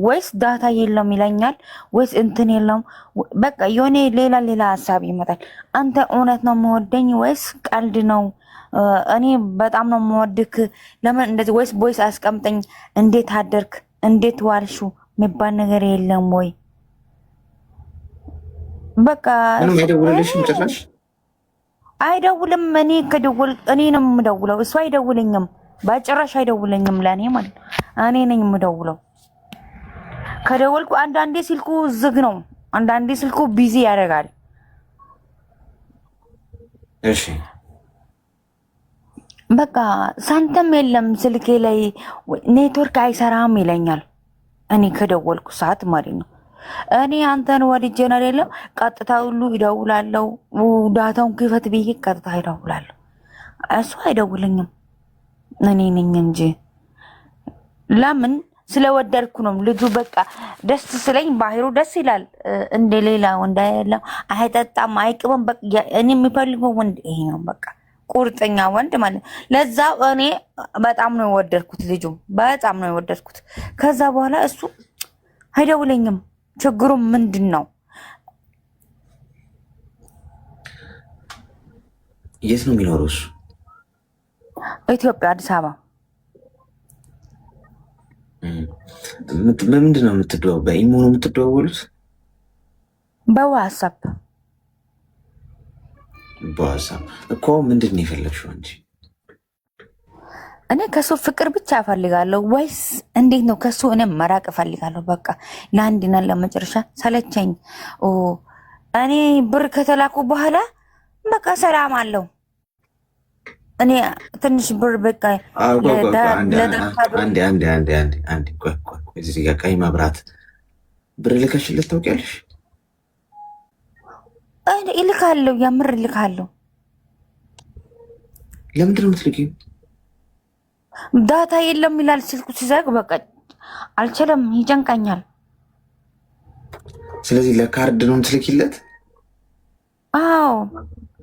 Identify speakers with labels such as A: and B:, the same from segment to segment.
A: ወይስ ዳታ የለም ይለኛል፣ ወይስ እንትን የለም። በቃ የሆነ ሌላ ሀሳብ ይመጣል። አንተ እውነት ነው የምወደኝ ወይስ ቀልድ ነው? እኔ በጣም ነው የምወድክ ለምን እንደዚህ? ወይስ ቦይስ አስቀምጠኝ፣ እንዴት አደርክ፣ እንዴት ዋልሹ የሚባል ነገር የለም ወይ? በቃ
B: ምንም አይደውልልሽም ጭራሽ?
A: አይደውልም። እኔ ከደውል እኔ ነው የምደውለው፣ እሱ አይደውለኝም፣ በጭራሽ አይደውለኝም። ለእኔ ማለት ነው እኔ ነኝ የምደውለው። ከደወልኩ አንዳንዴ ስልኩ ዝግ ነው፣ አንዳንዴ ስልኩ ቢዚ ያደርጋል።
B: እሺ
A: በቃ ሳንተም የለም ስልኬ ላይ ኔትወርክ አይሰራም ይለኛል። እኔ ከደወልኩ ሰዓት ማለት ነው። እኔ አንተን ወድጄን አይደለም ቀጥታ ሁሉ ይደውላለሁ። ዳታውን ክፈት ብዬ ቀጥታ ይደውላለሁ። እሱ አይደውልኝም፣ እኔ ነኝ እንጂ። ለምን ስለወደድኩ ነው። ልጁ በቃ ደስ ስለኝ ባህሩ ደስ ይላል። እንደ ሌላ ወንድ አይደለም፣ አይጠጣም፣ አይቅምም። በቃ እኔ የሚፈልገው ወንድ ይሄ ነው። በቃ ቁርጠኛ ወንድ ማለት ነው። ለዛ እኔ በጣም ነው የወደድኩት፣ ልጁ በጣም ነው የወደድኩት። ከዛ በኋላ እሱ አይደውለኝም። ችግሩ ምንድን ነው?
B: የት ነው የሚኖረው እሱ?
A: ኢትዮጵያ፣ አዲስ አበባ።
B: በምንድን ነው የምትደዋወሉት? በኢሞ ነው የምትደዋወሉት?
A: በዋትስአፕ።
B: በዋትስአፕ እኮ ምንድን ነው የፈለግሽው እንጂ?
A: እኔ ከሱ ፍቅር ብቻ እፈልጋለሁ ወይስ እንዴት ነው? ከሱ እኔ መራቅ እፈልጋለሁ። በቃ ለአንድና ለመጨረሻ ሰለቸኝ። እኔ ብር ከተላኩ በኋላ በቃ ሰላም አለው። እኔ ትንሽ ብር በቃ
B: እዚህ ጋር ቀይ መብራት ብር ልከሽለት ታውቂያለሽ?
A: ይልካለሁ፣ የምር ይልካለሁ።
B: ለምንድን ነው የምትልኪው?
A: ዳታ የለም ይላል ስልኩ ሲዘግ። በቃ አልችልም፣ ይጨንቀኛል።
B: ስለዚህ ለካርድ ነው የምትልኪለት?
A: አዎ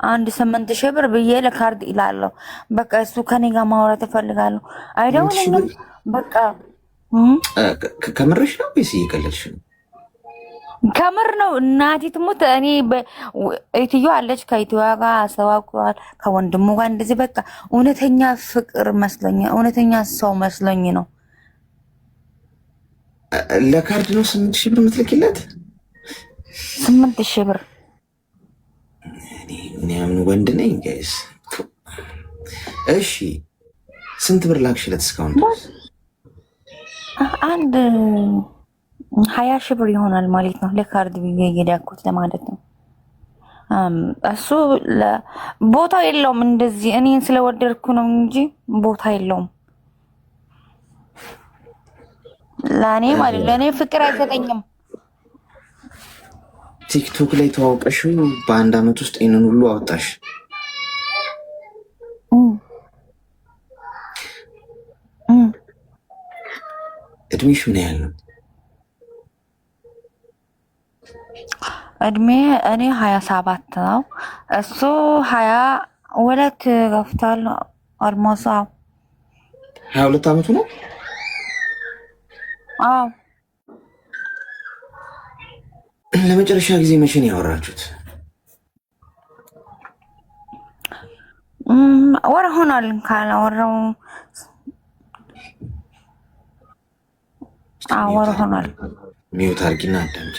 A: 8,000 ብር ብዬ ለካርድ ይላለሁ። በቃ እሱ ከኔ ጋር ማውራት እፈልጋለሁ። አይደውልኝም። በቃ
B: ከምርሽ ነው ወይስ እየቀለድሽ ነው?
A: ከምር ነው። እናቴ ትሙት። እኔ እትዮ አለች፣ ከእትዮ ጋር አስተዋውቀዋል ከወንድሙ ጋር እንደዚህ። በቃ እውነተኛ ፍቅር መስሎኝ፣ እውነተኛ ሰው መስሎኝ ነው።
B: ለካርድ ነው 8,000 ብር የምትልኪለት?
A: 8,000 ብር።
B: እኔ ምን ወንድ ነኝ ጋይስ? እሺ ስንት ብር ላክሽለት እስካሁን ድረስ?
A: አንድ 20,000 ብር ይሆናል ማለት ነው። ለካርድ ብዬ እየዳኩት ለማለት ነው። እሱ ቦታ የለውም። እንደዚህ እኔን ስለወደድኩ ነው እንጂ ቦታ የለውም ለእኔ ማለት ለእኔ ፍቅር አይሰጠኝም።
B: ቲክቶክ ላይ ተዋውቀሽው በአንድ አመት ውስጥ ይህንን ሁሉ አወጣሽ። እድሜሽ ምን ያህል ነው?
A: እድሜ እኔ 27 ነው። እሱ 22 ገፍቷል። ኦልሞስት
B: 22 አመቱ ነው።
A: አዎ።
B: ለመጨረሻ ጊዜ መቼ ነው ያወራችሁት?
A: ወር ሆኗል ካላወራው። ወር ሆኗል።
B: ሚዩት አድርጊና አዳምጪ።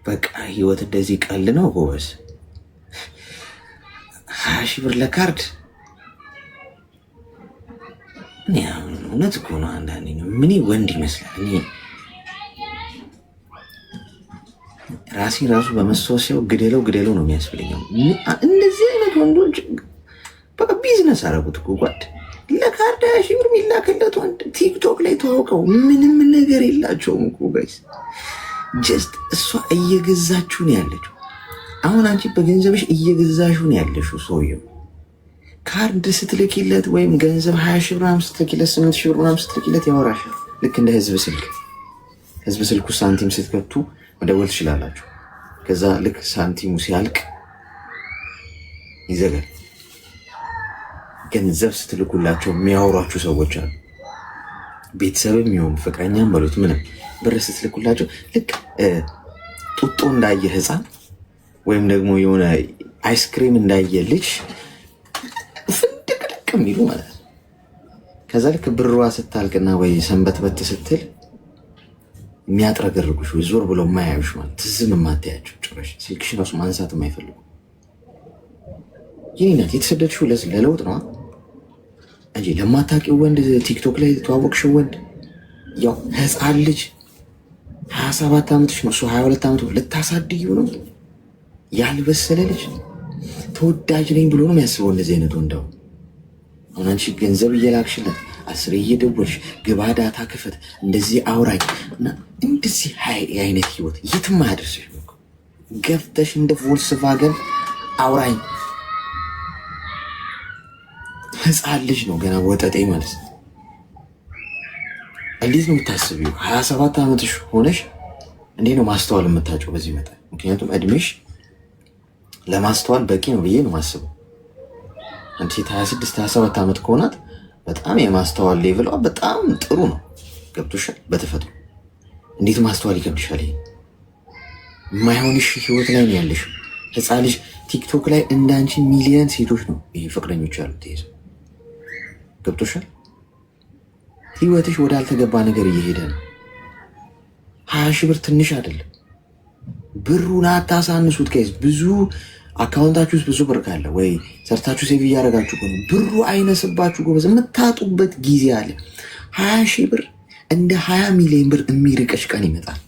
B: በቃ ህይወት እንደዚህ ቀል ነው ጎበዝ። 20,000 ብር ለካርድ። እኔ አሁን እውነት እኮ ነው አንዳንዴ ነው ምን ወንድ ይመስላል። እኔ ራሱ በመስተወሲያው ግደለው ነው የሚያስብለኛው። እንደዚህ አይነት ወንዶች በቃ ቢዝነስ አደረጉት እኮ ጓድ። ለካርድ 20,000 ብር የሚላክለት ወንድ ቲክቶክ ላይ ተዋውቀው ምንም ነገር የላቸውም እኮ ጋይስ። ጀስት እሷ እየገዛችሁ ነው ያለችው። አሁን አንቺ በገንዘብሽ እየገዛችሁ ነው ያለሽው ሰውየው። ካርድ ስትልኪለት ወይም ገንዘብ 20,000 ብር ምናምን ስትልኪለት 8,000 ብር ምናምን ስትልኪለት ያወራሻል። ልክ እንደ ህዝብ ስልኩ ሳንቲም ስትከቱ መደወል ትችላላችሁ። ከዛ ልክ ሳንቲሙ ሲያልቅ ይዘጋል። ገንዘብ ስትልኩላቸው የሚያወሯችሁ ሰዎች አሉ። ቤተሰብም ይሁን ፍቅረኛም በሉት ምንም ብር ስትልኩላቸው ልክ ጡጦ እንዳየ ህፃን ወይም ደግሞ የሆነ አይስክሪም እንዳየ ልጅ ፍንድቅድቅ የሚሉ ማለት ነው። ከዛ ልክ ብሯ ስታልቅና ወይ ሰንበትበት ስትል የሚያጥረገርጉሽ ወይ ዞር ብለው የማያዩሽ ማለት ትዝም የማታያቸው ጭራሽ ስልክሽ ራሱ ማንሳት የማይፈልጉ ይህ ናት። የተሰደድሽው ለለውጥ ነው እንጂ ለማታውቂው ወንድ ቲክቶክ ላይ ተዋወቅሽው ወንድ ያው ህፃን ልጅ 27 ዓመትሽ ነው እሱ 22 ዓመቱ ልታሳድጊው ነው። ያልበሰለ ልጅ ተወዳጅ ነኝ ብሎ ነው የሚያስበው እንደዚህ አይነት ወንዳው። አሁን አንቺ ገንዘብ እየላክሽለት 10 እየደወልሽ ግባ ዳታ ክፈት እንደዚህ አውራኝ እና እንደዚህ አይነት ህይወት የትም አያደርስሽ። ገፍተሽ እንደ ቮልስቫገን አውራኝ ህፃን ልጅ ነው ገና ወጠጤ ማለት ነው። እንዴት ነው የምታስቢው? 27 ዓመትሽ ሆነሽ እንዴት ነው ማስተዋል የምታጭው በዚህ መጠን? ምክንያቱም እድሜሽ ለማስተዋል በቂ ነው ብዬ ነው ማስበው። አንቺ 26 27 ዓመት ከሆናት በጣም የማስተዋል ሌቭሏ በጣም ጥሩ ነው። ገብቶሻል? በተፈጥሮ እንዴት ማስተዋል ይከብድሻል? ይሄ የማይሆንሽ ህይወት ላይ ነው ያለሽ። ህፃን ልጅ ቲክቶክ ላይ እንዳንቺ ሚሊዮን ሴቶች ነው ይሄ ፍቅረኞች ያሉት። ይሄ ገብቶሻል? ህይወትሽ ወዳልተገባ ነገር እየሄደ ነው። 20 ሺህ ብር ትንሽ አይደለም። ብሩን አታሳንሱት ጋይስ። ብዙ አካውንታችሁ ውስጥ ብዙ ብር ካለ ወይ ሰርታችሁ ሴቭ እያደረጋችሁ ከሆነ ብሩ አይነስባችሁ ጎበዝ። የምታጡበት ጊዜ አለ። 20 ሺህ ብር እንደ 20 ሚሊዮን ብር የሚርቀሽ ቀን ይመጣል።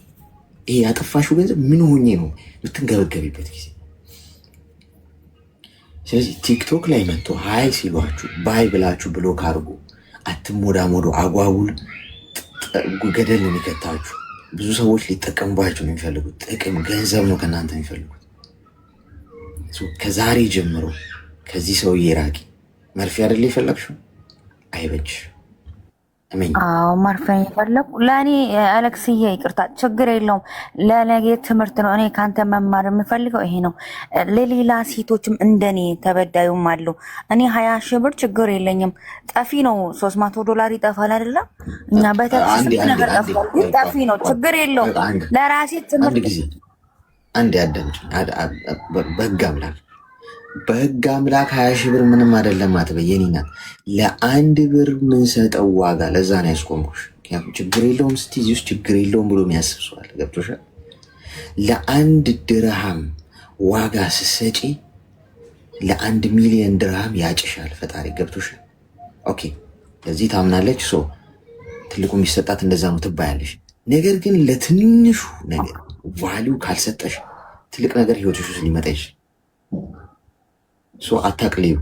B: ይሄ ያጠፋሽው ገንዘብ ምን ሆኜ ነው የምትንገበገቢበት ጊዜ። ስለዚህ ቲክቶክ ላይ መጥቶ ሀይ ሲሏችሁ ባይ ብላችሁ ብሎክ አድርጉ። አትሞዳሞዶ። አጓጉል ገደል ነው የሚከታችሁ። ብዙ ሰዎች ሊጠቀሙባችሁ ነው የሚፈልጉት። ጥቅም ገንዘብ ነው ከእናንተ የሚፈልጉት። ከዛሬ ጀምሮ ከዚህ ሰውዬ ራቂ። መርፌ አይደለ የፈለግሽው? አይበጅ
A: ማርፈን የፈለጉ ለእኔ አለክስዬ ይቅርታ፣ ችግር የለውም። ለነገ ትምህርት ነው። እኔ ከአንተ መማር የምፈልገው ይሄ ነው። ለሌላ ሴቶችም እንደኔ ተበዳዩም አሉ። እኔ 20 ሺህ ብር ችግር የለኝም። ጠፊ ነው $300 ይጠፋል አይደለም? እኛ በተክስ ነገር ጠፋል፣ ግን ጠፊ ነው። ችግር የለውም። ለራሴ ትምህርት
B: አንድ ያዳምጭ። በህግ አምላክ በህግ አምላክ 20 ሺህ ብር ምንም አይደለም አትበይ። የኔ ናት ለአንድ ብር የምንሰጠው ዋጋ። ለዛ ነው ያስቆምኩሽ። ምክንያቱም ችግር የለውም ስትይ እዚህ ውስጥ ችግር የለውም ብሎ የሚያስብ ሰው አለ። ገብቶሻል? ለአንድ ድርሃም ዋጋ ስትሰጪ ለ1 ሚሊዮን ድርሃም ያጭሻል ፈጣሪ። ገብቶሻል? ኦኬ፣ ለዚህ ታምናለች። ሶ ትልቁ የሚሰጣት እንደዛ ነው ትባያለሽ። ነገር ግን ለትንሹ ነገር ቫሊዩ ካልሰጠሽ ትልቅ ነገር ህይወትሽ ውስጥ ሊመጣ ይችላል። አታቅልዩ።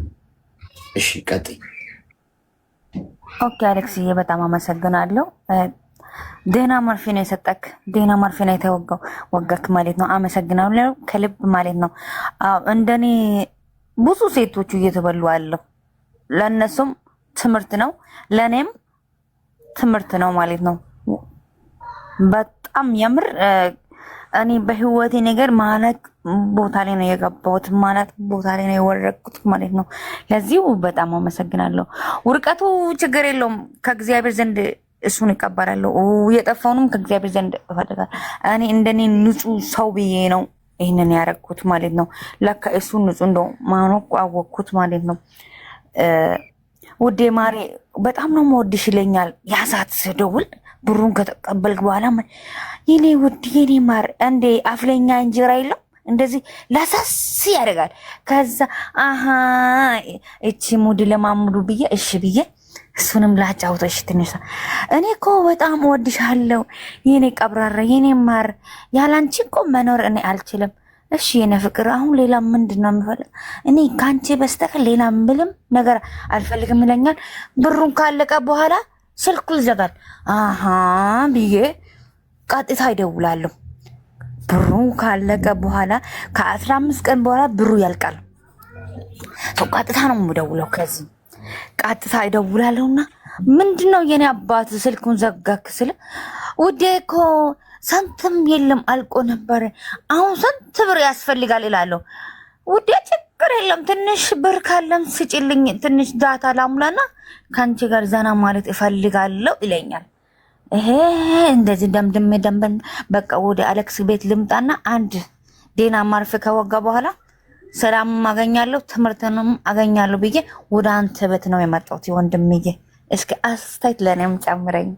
B: እሺ ቀጥይ።
A: ኦኬ አሌክስዬ በጣም አመሰግናለሁ። ደህና መርፌ ነው የሰጠክ፣ ደህና መርፌ ነው የተወጋው፣ ወጋክ ማለት ነው። አመሰግናለሁ ከልብ ማለት ነው። እንደኔ ብዙ ሴቶቹ እየተበሉ አለው። ለእነሱም ትምህርት ነው፣ ለእኔም ትምህርት ነው ማለት ነው። በጣም የምር እኔ በህይወቴ ነገር ማለት ቦታ ላይ ነው የገባሁት፣ ማለት ቦታ ላይ ነው የወረድኩት ማለት ነው። ለዚሁ በጣም አመሰግናለሁ። ውርቀቱ ችግር የለውም፣ ከእግዚአብሔር ዘንድ እሱን ይቀበላለሁ። የጠፋውንም ከእግዚአብሔር ዘንድ እፈልጋለሁ። እኔ እንደኔ ንጹህ ሰው ብዬ ነው ይህንን ያደረግኩት ማለት ነው። ለካ እሱ ንጹህ እንደው ማኖ አወቅኩት ማለት ነው። ውዴ ማሬ በጣም ነው የምወድሽ ይለኛል። ያዛት ስደውል ብሩን ከተቀበልክ በኋላ የኔ ውድ የኔ ማር እንዴ አፍለኛ እንጀራ የለም እንደዚህ ላሳስ ያደርጋል። ከዛ አሀ እቺ ሙድ ለማሙዱ ብዬ እሺ ብዬ እሱንም ላጫውተሽ ትንሽ እኔ እኮ በጣም እወድሻለሁ የኔ ቀብራራ የኔ ማር፣ ያላንቺ እኮ መኖር እኔ አልችልም። እሺ የኔ ፍቅር አሁን ሌላ ምንድን ነው የምፈልግ? እኔ ከአንቺ በስተቀር ሌላ ምንም ነገር አልፈልግም ይለኛል። ብሩን ካለቀ በኋላ ስልኩ ይዘጋል። አሀ ብዬ ቀጥታ ይደውላለሁ። ብሩ ካለቀ በኋላ ከ15 ቀን በኋላ ብሩ ያልቃል። ቀጥታ ነው የምደውለው። ከዚህ ቀጥታ ይደውላለሁና ምንድነው የኔ አባት ስልኩን ዘጋክ ስል ውዴ እኮ ሳንትም የለም አልቆ ነበረ፣ አሁን ስንት ብር ያስፈልጋል ይላለሁ። ውዴ ችግር የለም። ትንሽ ብር ካለም ስጭልኝ፣ ትንሽ ዳታ ላሙላና ከአንቺ ጋር ዘና ማለት እፈልጋለሁ ይለኛል። ይሄ እንደዚህ ደምድም በቃ ወደ አሌክስ ቤት ልምጣና አንድ ዴና ማርፍ ከወጋ በኋላ ሰላም አገኛለሁ ትምህርትንም አገኛለሁ ብዬ ወደ አንተ ቤት ነው የመጣሁት። ወንድምዬ እስኪ አስተያየት ለእኔም ጨምረኝ።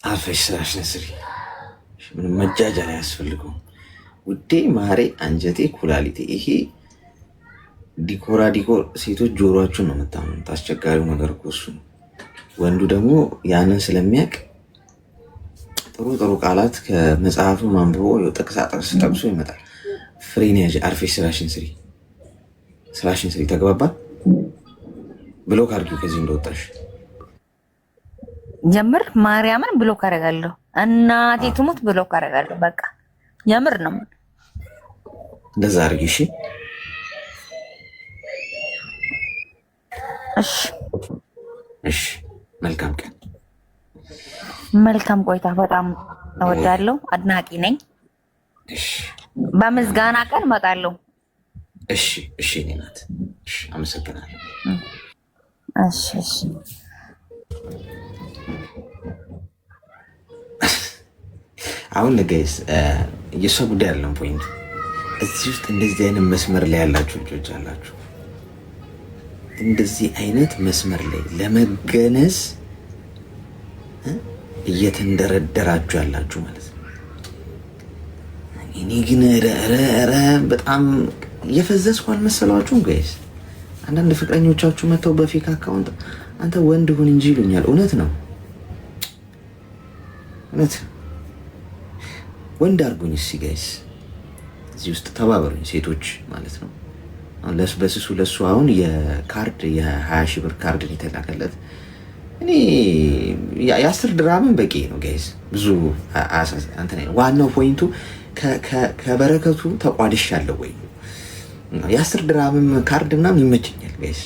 B: አርፈሽ ስራሽን ስሪ። ምንም መጃጃል አያስፈልገውም ውዴ፣ ማሬ፣ አንጀቴ፣ ኩላሊቴ። ይሄ ዲኮር ሴቶች ጆሮአችሁን ነው የምታምኑት። አስቸጋሪው ነገር እኮ እሱ ነው። ወንዱ ደግሞ ያንን ስለሚያውቅ ጥሩ ቃላት ከመጽሐፉ ማንብቦ ጥቅሳ ጥቅስ ጠቅሶ ይመጣል። ፍሬን ያዥ። አርፈሽ ስራሽን ስሪ። ተግባባ። ብሎክ አድርጊው ከዚህ እንደወጣሽ
A: ጀምር። ማርያምን ብሎክ አደርጋለሁ። እናቴ ትሙት ብሎክ አደርጋለሁ። በቃ የምር ነው።
B: እንደዛ አድርጊ። እሺ። መልካም ቀን፣
A: መልካም ቆይታ። በጣም እወዳለሁ። አድናቂ ነኝ። በምስጋና ቀን እመጣለሁ።
B: እሺ። እኔ ናት። አመሰግናለሁ።
A: እሺ።
B: አሁን ጋይስ የእሷ ጉዳይ አይደለም ፖይንቱ። እዚህ ውስጥ እንደዚህ አይነት መስመር ላይ ያላችሁ ልጆች አላችሁ። እንደዚህ አይነት መስመር ላይ ለመገነዝ እየተንደረደራችሁ ያላችሁ ማለት ነው። እኔ ግን ረ በጣም እየፈዘዝኩ አልመሰሏችሁም ጋይስ? አንዳንድ ፍቅረኞቻችሁ መጥተው በፌክ አካውንት አንተ ወንድ ሁን እንጂ ይሉኛል። እውነት ነው። ወንድ አድርጉኝ እስኪ ጋይስ፣ እዚህ ውስጥ ተባበሩኝ ሴቶች ማለት ነው። በስሱ ለሱ አሁን የካርድ የ20 ሺህ ብር ካርድ የተላከለት እኔ የ10 ድራምን በቂ ነው ጋይስ። ብዙ ዋናው ፖይንቱ ከበረከቱ ተቋድሻለሁ ወይ የ10 ድራምም ካርድ ምናምን ይመቸኛል ጋይስ።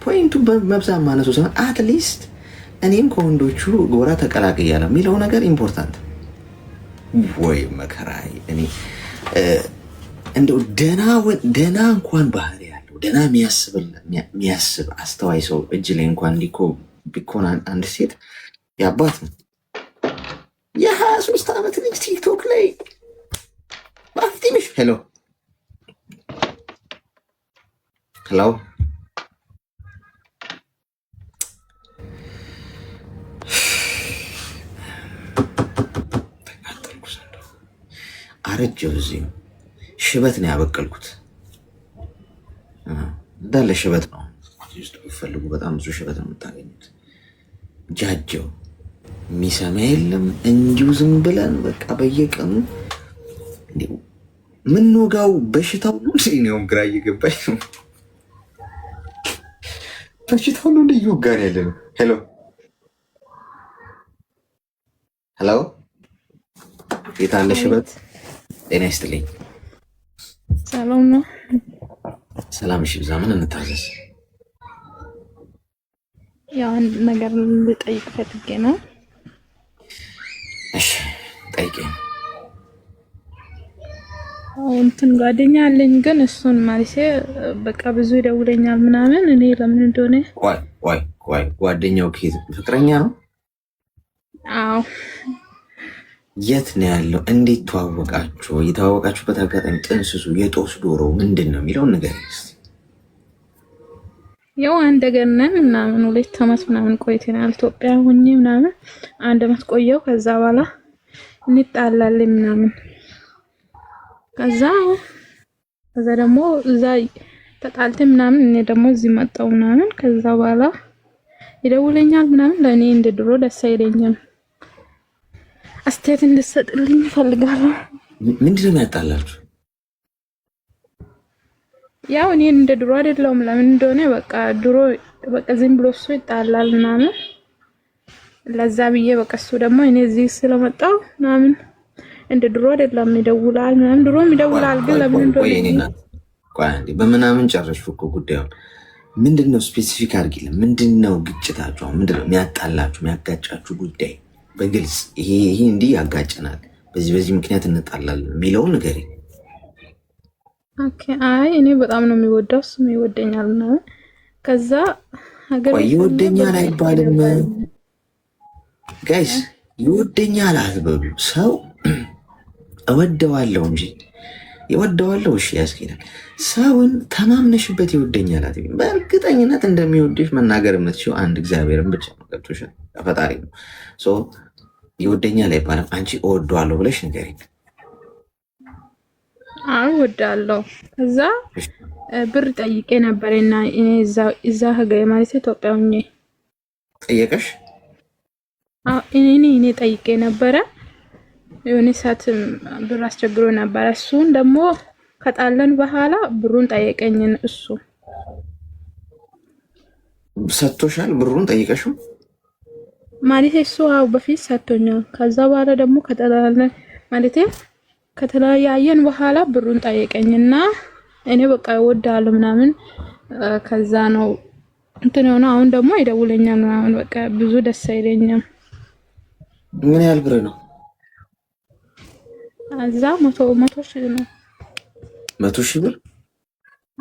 B: ፖይንቱ በመብዛት ማነሱ ሲሆን አትሊስት እኔም ከወንዶቹ ጎራ ተቀላቅያለሁ የሚለው ነገር ኢምፖርታንት። ወይ መከራይ እኔ እንደው ደና እንኳን ባህሪ ያለው ደና የሚያስብ አስተዋይ ሰው እጅ ላይ እንኳን ቢኮን አንድ ሴት ያባት ነው። የ23 ዓመት ልጅ ቲክቶክ ላይ ባፍቲምሽ ሄሎ አረጀው። እዚህ ሽበት ነው ያበቀልኩት፣ እንዳለ ሽበት ነው። እዚህ ውስጥ ብትፈልጉ በጣም ብዙ ሽበት ነው የምታገኙት። ጃጀው የሚሰማ የለም። እንዲሁ ዝም ብለን በቃ በየቀኑ ምንወጋው በሽታው ነው። እኔውም ግራ እየገባኝ ነው። በሽታው ነው እንደ እየወጋን ያለ ነው። ሄሎ የታለ ሽበት? ጤና ይስጥልኝ።
C: ሰላም ነው።
B: ሰላም። እሺ፣ ብዛ ምን እንታዘዝ?
C: ያው አንድ ነገር ልጠይቅ ፈልጌ ነው።
B: እሺ፣ ጠይቄ።
C: እንትን ጓደኛ አለኝ፣ ግን እሱን ማለት በቃ ብዙ ይደውለኛል ምናምን። እኔ ለምን እንደሆነ
B: ቆይ ጓደኛው ከየት? ፍቅረኛ ነው?
C: አዎ።
B: የት ነው ያለው? እንዴት ተዋወቃችሁ? የተዋወቃችሁበት አጋጣሚ ጥንስሱ፣ የጦስ ዶሮ ምንድን ነው የሚለውን ነገር
C: ያው አንድ ገር ነን ምናምን 2 ዓመት ምናምን ቆይተናል። ኢትዮጵያ ሆኜ ምናምን 1 ዓመት ቆየው። ከዛ በኋላ እንጣላለን ምናምን። ከዛ ደግሞ እዛ ተጣልተን ምናምን እኔ ደግሞ እዚህ መጣው ምናምን። ከዛ በኋላ ይደውለኛል ምናምን። ለእኔ እንደ ድሮ ደስ አይለኝም። አስተያየት እንድትሰጥልኝ እፈልጋለሁ።
B: ምንድን ነው ያጣላችሁ?
C: ያው እኔ እንደ ድሮ አይደለሁም። ለምን እንደሆነ በቃ ድሮ በቃ ዝም ብሎ እሱ ይጣላል ምናምን። ለዛ ብዬ በቃ እሱ ደግሞ እኔ እዚህ ስለመጣው ምናምን እንደ ድሮ አይደለም። ይደውላል ምናምን፣ ድሮም ይደውላል። ግን ለምን እንደሆነ
B: በምናምን ጨረሽው እኮ ጉዳዩን። ምንድነው ስፔሲፊክ አድርጊልን። ምንድነው ግጭታችሁ? ምንድነው የሚያጣላችሁ የሚያጋጫችሁ ጉዳይ? በግልጽ ይሄ እንዲህ ያጋጨናል፣ በዚህ ምክንያት እንጣላለን የሚለውን ንገሪኝ።
C: ኦኬ። አይ እኔ በጣም ነው የሚወደው እሱም ይወደኛል ነው። ከዛ ሀገር
B: ይወደኛል አይባልም ጋይስ፣ ይወደኛል አትበሉ። ሰው እወደዋለሁ እንጂ ይወደዋለሁ እሺ ያስኬዳል። ሰውን ተማምነሽበት ይወደኛል አትበሉ። በእርግጠኝነት እንደሚወድሽ መናገር የምትችይው አንድ እግዚአብሔርን ብቻ ነው። ገብቶሻል? ፈጣሪ ነው። ይወደኛል አይባልም። አንቺ እወደዋለሁ ብለሽ ንገሪኝ።
C: እወዳለሁ። ከዛ ብር ጠይቄ ነበርና እዛ ሀገር ማለት ኢትዮጵያ ሆኜ
B: ጠየቀሽ?
C: እኔ ጠይቄ ነበረ። የሆነ ሰዓት ብር አስቸግሮ ነበረ። እሱን ደግሞ ከጣለን በኋላ ብሩን ጠየቀኝን። እሱ
B: ሰጥቶሻል? ብሩን ጠይቀሽው
C: ማለት እሱ በፊት ሰጥቶኛል። ከዛ በኋላ ደግሞ ከጣለን ማለት ከተለያየን በኋላ ብሩን ጠየቀኝና እኔ በቃ እወዳለሁ ምናምን ከዛ ነው እንትን ሆነ። አሁን ደግሞ ይደውለኛል ምናምን በቃ ብዙ ደስ አይለኝም።
B: ምን ያህል ብር ነው?
C: እዛ 100 ሺህ ነው።
B: 100 ሺህ ብር?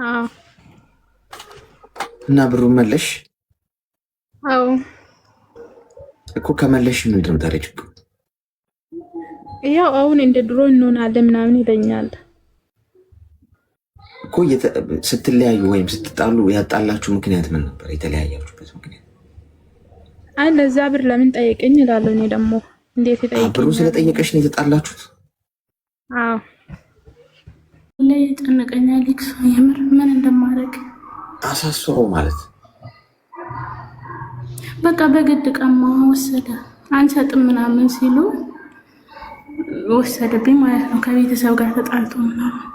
C: አዎ።
B: እና ብሩን መለሽ?
C: አዎ
B: እኮ ከመለሽ ምንድን ነው ታዲያ ችግሩ?
C: ያው አሁን እንደ ድሮ እንሆናለን ምናምን ይለኛል
B: እኮ። ስትለያዩ ወይም ስትጣሉ ያጣላችሁ ምክንያት ምን ነበር? የተለያያችሁበት ምክንያት?
C: አይ ለዛ ብር ለምን ጠየቀኝ እላለሁ። እኔ ደግሞ እንዴት ይጠይቀኝ?
B: ብሩ ስለጠየቀሽ ነው የተጣላችሁት?
C: አዎ።
D: ላይ ጨነቀኛል። የምር ምን እንደማደርግ
B: አሳስሮ ማለት
D: በቃ በግድ ቀማ ወሰደ። አንሰጥም ምናምን ሲሉ ወሰደብኝ ማለት ነው። ከቤተሰብ ጋር ተጣልቶ ምናምን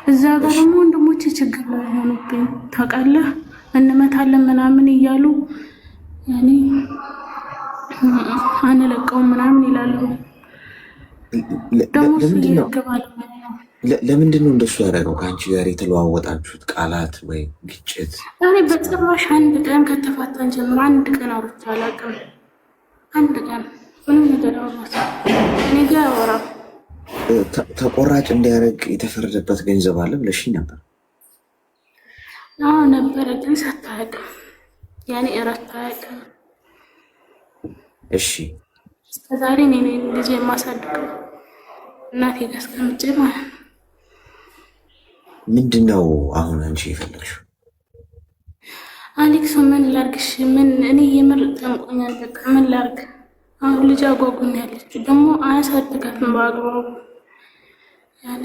D: እዛ ጋር ደግሞ ወንድሞቼ ችግር ላይ ሆኑብኝ ታውቃለህ። እንመታለን ምናምን እያሉ ያኔ አንለቀውም ምናምን ይላሉ። ደግሞ
B: ለምንድን ነው እንደሱ ያደረገው? ከአንቺ ጋር የተለዋወጣችሁት ቃላት ወይ ግጭት?
D: እኔ በጭራሽ አንድ ቀን ከተፋታን ጀምሮ አንድ ቀን አውርቼ አላውቅም። አንድ ቀን ምንም ነገር አውራት እኔ ጋር አወራም።
B: ተቆራጭ እንዲያደርግ የተፈረደበት ገንዘብ አለ ብለሽኝ ነበር።
D: አዎ ነበረ፣ ግን ሳታውቅ ያኔ እረታ አያውቅም።
B: እሺ
D: እስከዛሬ እኔ ልጅ የማሳድገው እናቴ ጋር እስከምጭ ማለት ነው።
B: ምንድን ነው አሁን አንቺ የፈለግሽው?
D: አሌክስ ምን ላርግሽ? ምን እኔ የምር ጠምቆኛል። በቃ ምን ላርግ? አሁን ልጅ አጓጉኝ ያለችው ደግሞ አያሳድጋትም በአግባቡ። ያኔ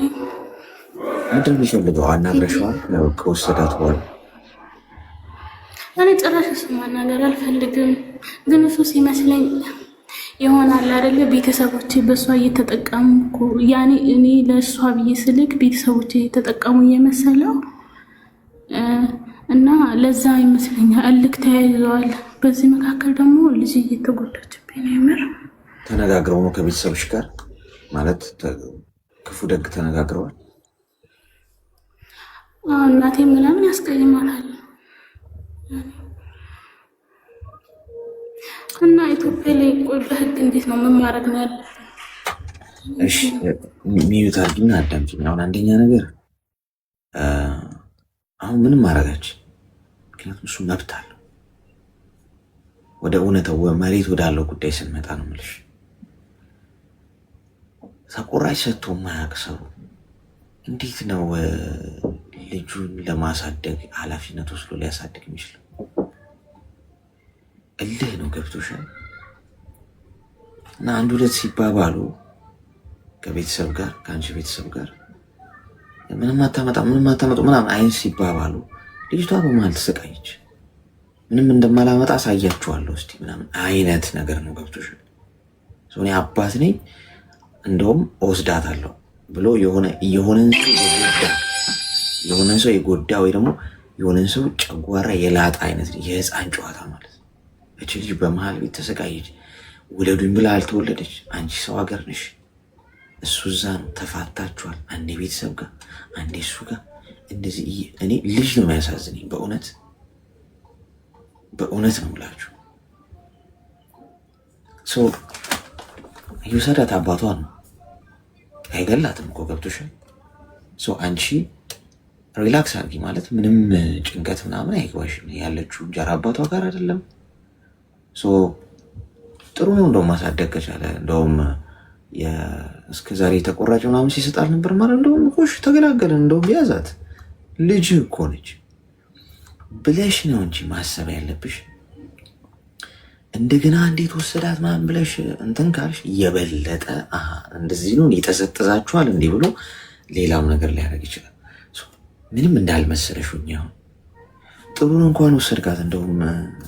B: ምንድን ነው የሚፈልገው? አናግረሽዋል? ከወሰዳት በኋላ
D: እኔ ጭራሽ እሱ ማናገር አልፈልግም። ግን እሱ ሲመስለኝ ይሆናል አይደለ? ቤተሰቦቼ በእሷ እየተጠቀሙ እኮ ያኔ እኔ ለእሷ ብዬ ስልክ ቤተሰቦቼ እየተጠቀሙ እየመሰለው እና ለዛ ይመስለኛል እልክ ተያይዘዋል። በዚህ መካከል ደግሞ ልጅ እየተጎዳችብኝ ነው። የምር
B: ተነጋግረው ነው ከቤተሰቦች ጋር ማለት ክፉ ደግ ተነጋግረዋል።
D: እናቴ ምናምን ያስቀይማታል እና ኢትዮጵያ ላይ ቆይ በህግ እንዴት ነው ምን ማድረግ ነው ያለ?
B: እሺ ሚዩት አድርጊና አዳምጪኝ። አሁን አንደኛ ነገር አሁን ምንም ማድረጋችን፣ ምክንያቱም እሱ መብት አለው። ወደ እውነታው መሬት ወዳለው ጉዳይ ስንመጣ ነው የምልሽ። ተቆራጭ ሰጥቶ የማያውቅ ሰው እንዴት ነው ልጁን ለማሳደግ ኃላፊነት ወስዶ ሊያሳድግ የሚችለው? እልህ ነው። ገብቶሻል? እና አንድ ሁለት ሲባባሉ ከቤተሰብ ጋር ከአንቺ ቤተሰብ ጋር ምንም አታመጡ ምናምን አይነት ሲባባሉ ልጅቷ በመሀል ተሰቃየች። ምንም እንደማላመጣ አሳያችኋለሁ እስቲ ምናምን አይነት ነገር ነው። ገብቶሻል? እኔ አባት ነኝ እንደውም እወስዳታለሁ ብሎ የሆነን ሰው የጎዳ ወይ ደግሞ የሆነን ሰው ጨጓራ የላጣ አይነት የህፃን ጨዋታ ማለት ነው። እች ልጅ በመሀል ቤት ተሰቃየች። ውለዱኝ ብላ አልተወለደች። አንቺ ሰው ሀገር ነሽ፣ እሱ እዛ ነው። ተፋታችኋል። አንዴ ቤተሰብ ጋር አንዴ እሱ ጋር እንደዚህ። እኔ ልጅ ነው የሚያሳዝነኝ በእውነት ነው ብላችሁ ይውሰዳት። አባቷ ነው አይገላትም እኮ ገብቶሻል? አንቺ ሪላክስ አድርጊ ማለት ምንም ጭንቀት ምናምን አይግባሽ። ያለችው እንጀራ አባቷ ጋር አይደለም። ጥሩ ነው እንደውም ማሳደግ ከቻለ እንደውም እስከ ዛሬ ተቆራጭ ምናምን ሲሰጣል ነበር ማለት እንደውም ኮሽ ተገላገለ። እንደውም ያዛት ልጅ እኮ ነች ብለሽ ነው እንጂ ማሰብ ያለብሽ እንደገና እንዴት ወሰዳት ምናምን ብለሽ እንትን ካልሽ የበለጠ እንደዚህ ነው ይጠዘጥዛችኋል እንዲህ ብሎ ሌላም ነገር ሊያደርግ ይችላል። ምንም እንዳልመሰለሽ ሁኚ። አሁን ጥሩን እንኳን ወሰድካት እንደውም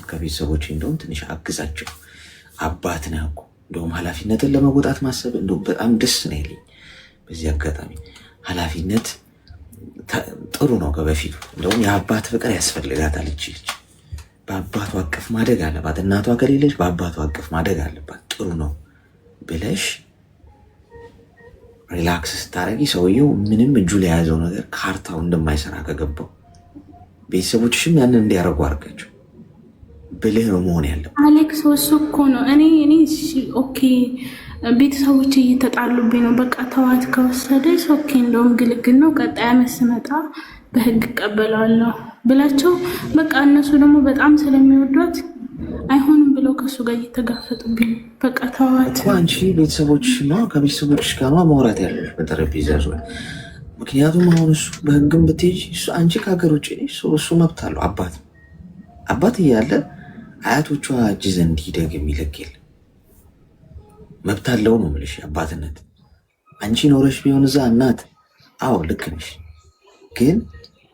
B: ከቤተሰቦች እንደውም ትንሽ አግዛቸው። አባት ነህ እኮ እንደውም ኃላፊነትን ለመወጣት ማሰብ እንደውም በጣም ደስ ነው ያለኝ። በዚህ አጋጣሚ ኃላፊነት ጥሩ ነው ከበፊቱ። እንደውም የአባት ፍቅር ያስፈልጋታል። እቺ ልጅ በአባቷ አቅፍ ማደግ አለባት። እናቷ ከሌለች በአባቷ አቅፍ ማደግ አለባት። ጥሩ ነው ብለሽ ሪላክስ ስታረጊ ሰውየው ምንም እጁ ላይ የያዘው ነገር ካርታው እንደማይሰራ ከገባው ቤተሰቦችሽም ያንን እንዲያደርጉ አድርጋቸው። ብልህ ነው መሆን ያለበት።
D: አሌክስ እሱ እኮ ነው እኔ ኦኬ ቤተሰቦች እየተጣሉብኝ ነው፣ በቃ ተዋት ከወሰደች ኦኬ እንደውም ግልግል ነው፣ ቀጣይ ዓመት ስመጣ በህግ እቀበላለሁ ብላቸው በቃ እነሱ ደግሞ በጣም ስለሚወዷት አይሆንም ብለው ከእሱ ጋር እየተጋፈጡብኝ ነው። በቃ ተዋት
B: እኮ አንቺ ቤተሰቦች ከቤተሰቦች ጋር ማውራት ያለሽ በጠረጴዛ ዙሪያ። ምክንያቱም አሁን እሱ በህግም ብትሄጂ አንቺ ከሀገር ውጭ እሱ መብት አለው። አባት እያለ አያቶቿ እጅ ዘንድ ሂደግ የሚለቅ የለም። መብት አለው ነው የምልሽ አባትነት። አንቺ ኖረሽ ቢሆን እዛ እናት አዎ ልክ ነሽ፣ ግን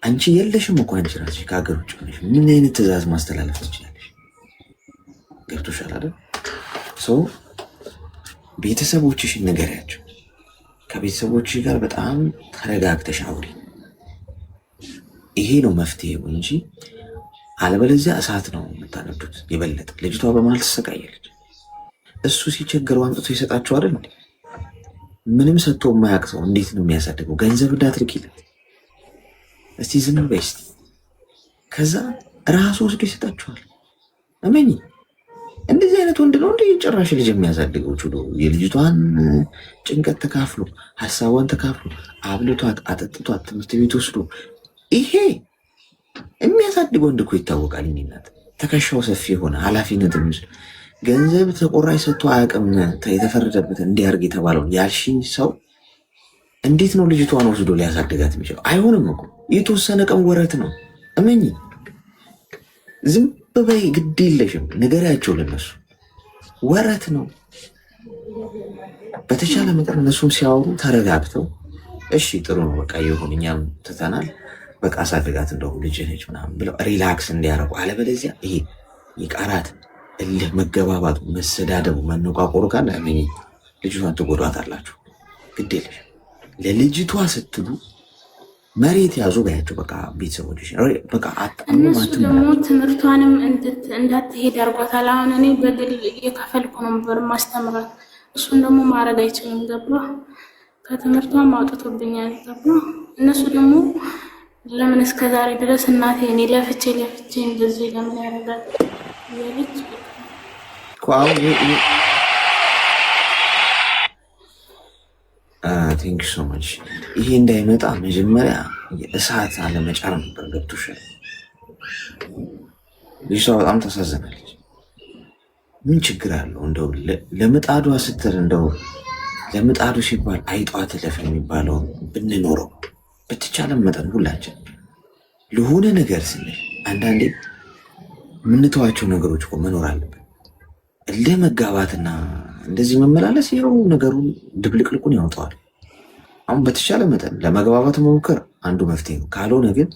B: አንቺ የለሽም እኮ አንቺ ራስሽ ከሀገር ውጭ ሆነሽ ምን አይነት ትዕዛዝ ማስተላለፍ ትችላለሽ? ገብቶሻል አይደል? ሰው ቤተሰቦችሽን ንገሪያቸው። ከቤተሰቦችሽ ጋር በጣም ተረጋግተሽ አውሪ። ይሄ ነው መፍትሄው እንጂ አለበለዚያ እሳት ነው የምታነዱት። የበለጠ ልጅቷ በመሀል ትሰቃያለች። እሱ ሲቸገረው አምጥቶ ይሰጣቸው አይደል እንዴ? ምንም ሰጥቶ የማያውቅ ሰው እንዴት ነው የሚያሳድገው? ገንዘብ እንዳትልኪለት እስቲ ዝም በይ እስቲ። ከዛ ራሱ ወስዶ ይሰጣችኋል። እመኚ። እንደዚህ አይነት ወንድ ነው እንደ ጭራሽ ልጅ የሚያሳድገው ችሎ የልጅቷን ጭንቀት ተካፍሎ ሀሳቧን ተካፍሎ አብልቷት አጠጥቷት ትምህርት ቤት ወስዶ ይሄ የሚያሳድግ ወንድ እኮ ይታወቃል። እናት ትከሻው ሰፊ የሆነ ኃላፊነት የሚወስድ ገንዘብ ተቆራጭ ሰጥቶ አያውቅም። የተፈረደበት እንዲያርግ የተባለውን ያልሽኝ ሰው እንዴት ነው ልጅቷን ወስዶ ሊያሳድጋት የሚችለው? አይሆንም እኮ የተወሰነ ቀን ወረት ነው። እመኚ። ዝም በይ፣ ግድ የለሽም ንገሪያቸው ለነሱ። ወረት ነው። በተቻለ መጠን እነሱም ሲያወሩ ተረጋግተው እሺ ጥሩ ነው በቃ ይሁን እኛም ትተናል በቃ አሳድጋት እንደው ልጅ ነች ምናምን ብለው ሪላክስ እንዲያደርጉ። አለበለዚያ ይሄ የቃላት እልህ መገባባቱ፣ መሰዳደቡ፣ መነቋቆሩ ካለ እመኚ ልጅቷን ትጎዷታላችሁ። ግድ የለሽም። ለልጅቷ ስትሉ መሬት ያዙ በያቸው። በቃ ቤተሰቦች በቃ
D: እነሱ ደግሞ ትምህርቷንም እንዳትሄድ ያርጓታል። አሁን እኔ በግል እየከፈልኩ ነው ነበር ማስተምራት። እሱን ደግሞ ማድረግ አይችልም። ገባ? ከትምህርቷም አውጥቶብኛል። ገባ? እነሱ ደግሞ ለምን እስከ ዛሬ ድረስ እናቴ እኔ ለፍቼ እንደዚህ ለምን ያደርጋል? የልጅ
B: ቴንክ ሶ ማች። ይሄ እንዳይመጣ መጀመሪያ የእሳት አለመጫር ነበር። ገብቶሻል? ልጅቷ በጣም ታሳዝናለች። ምን ችግር አለው? እንደው ለምጣዷ ስትል እንደው ለምጣዱ ሲባል አይጧ ትለፍ የሚባለውን ብንኖረው በተቻለ መጠን ሁላችን ለሆነ ነገር ስንል አንዳንዴ የምንተዋቸው ነገሮች እኮ መኖር አለብን። እልህ መጋባትና እንደዚህ መመላለስ ይኸው ነገሩን ድብልቅልቁን ያወጣዋል። አሁን በተቻለ መጠን ለመግባባት መሞከር አንዱ መፍትሄ ነው። ካልሆነ ግን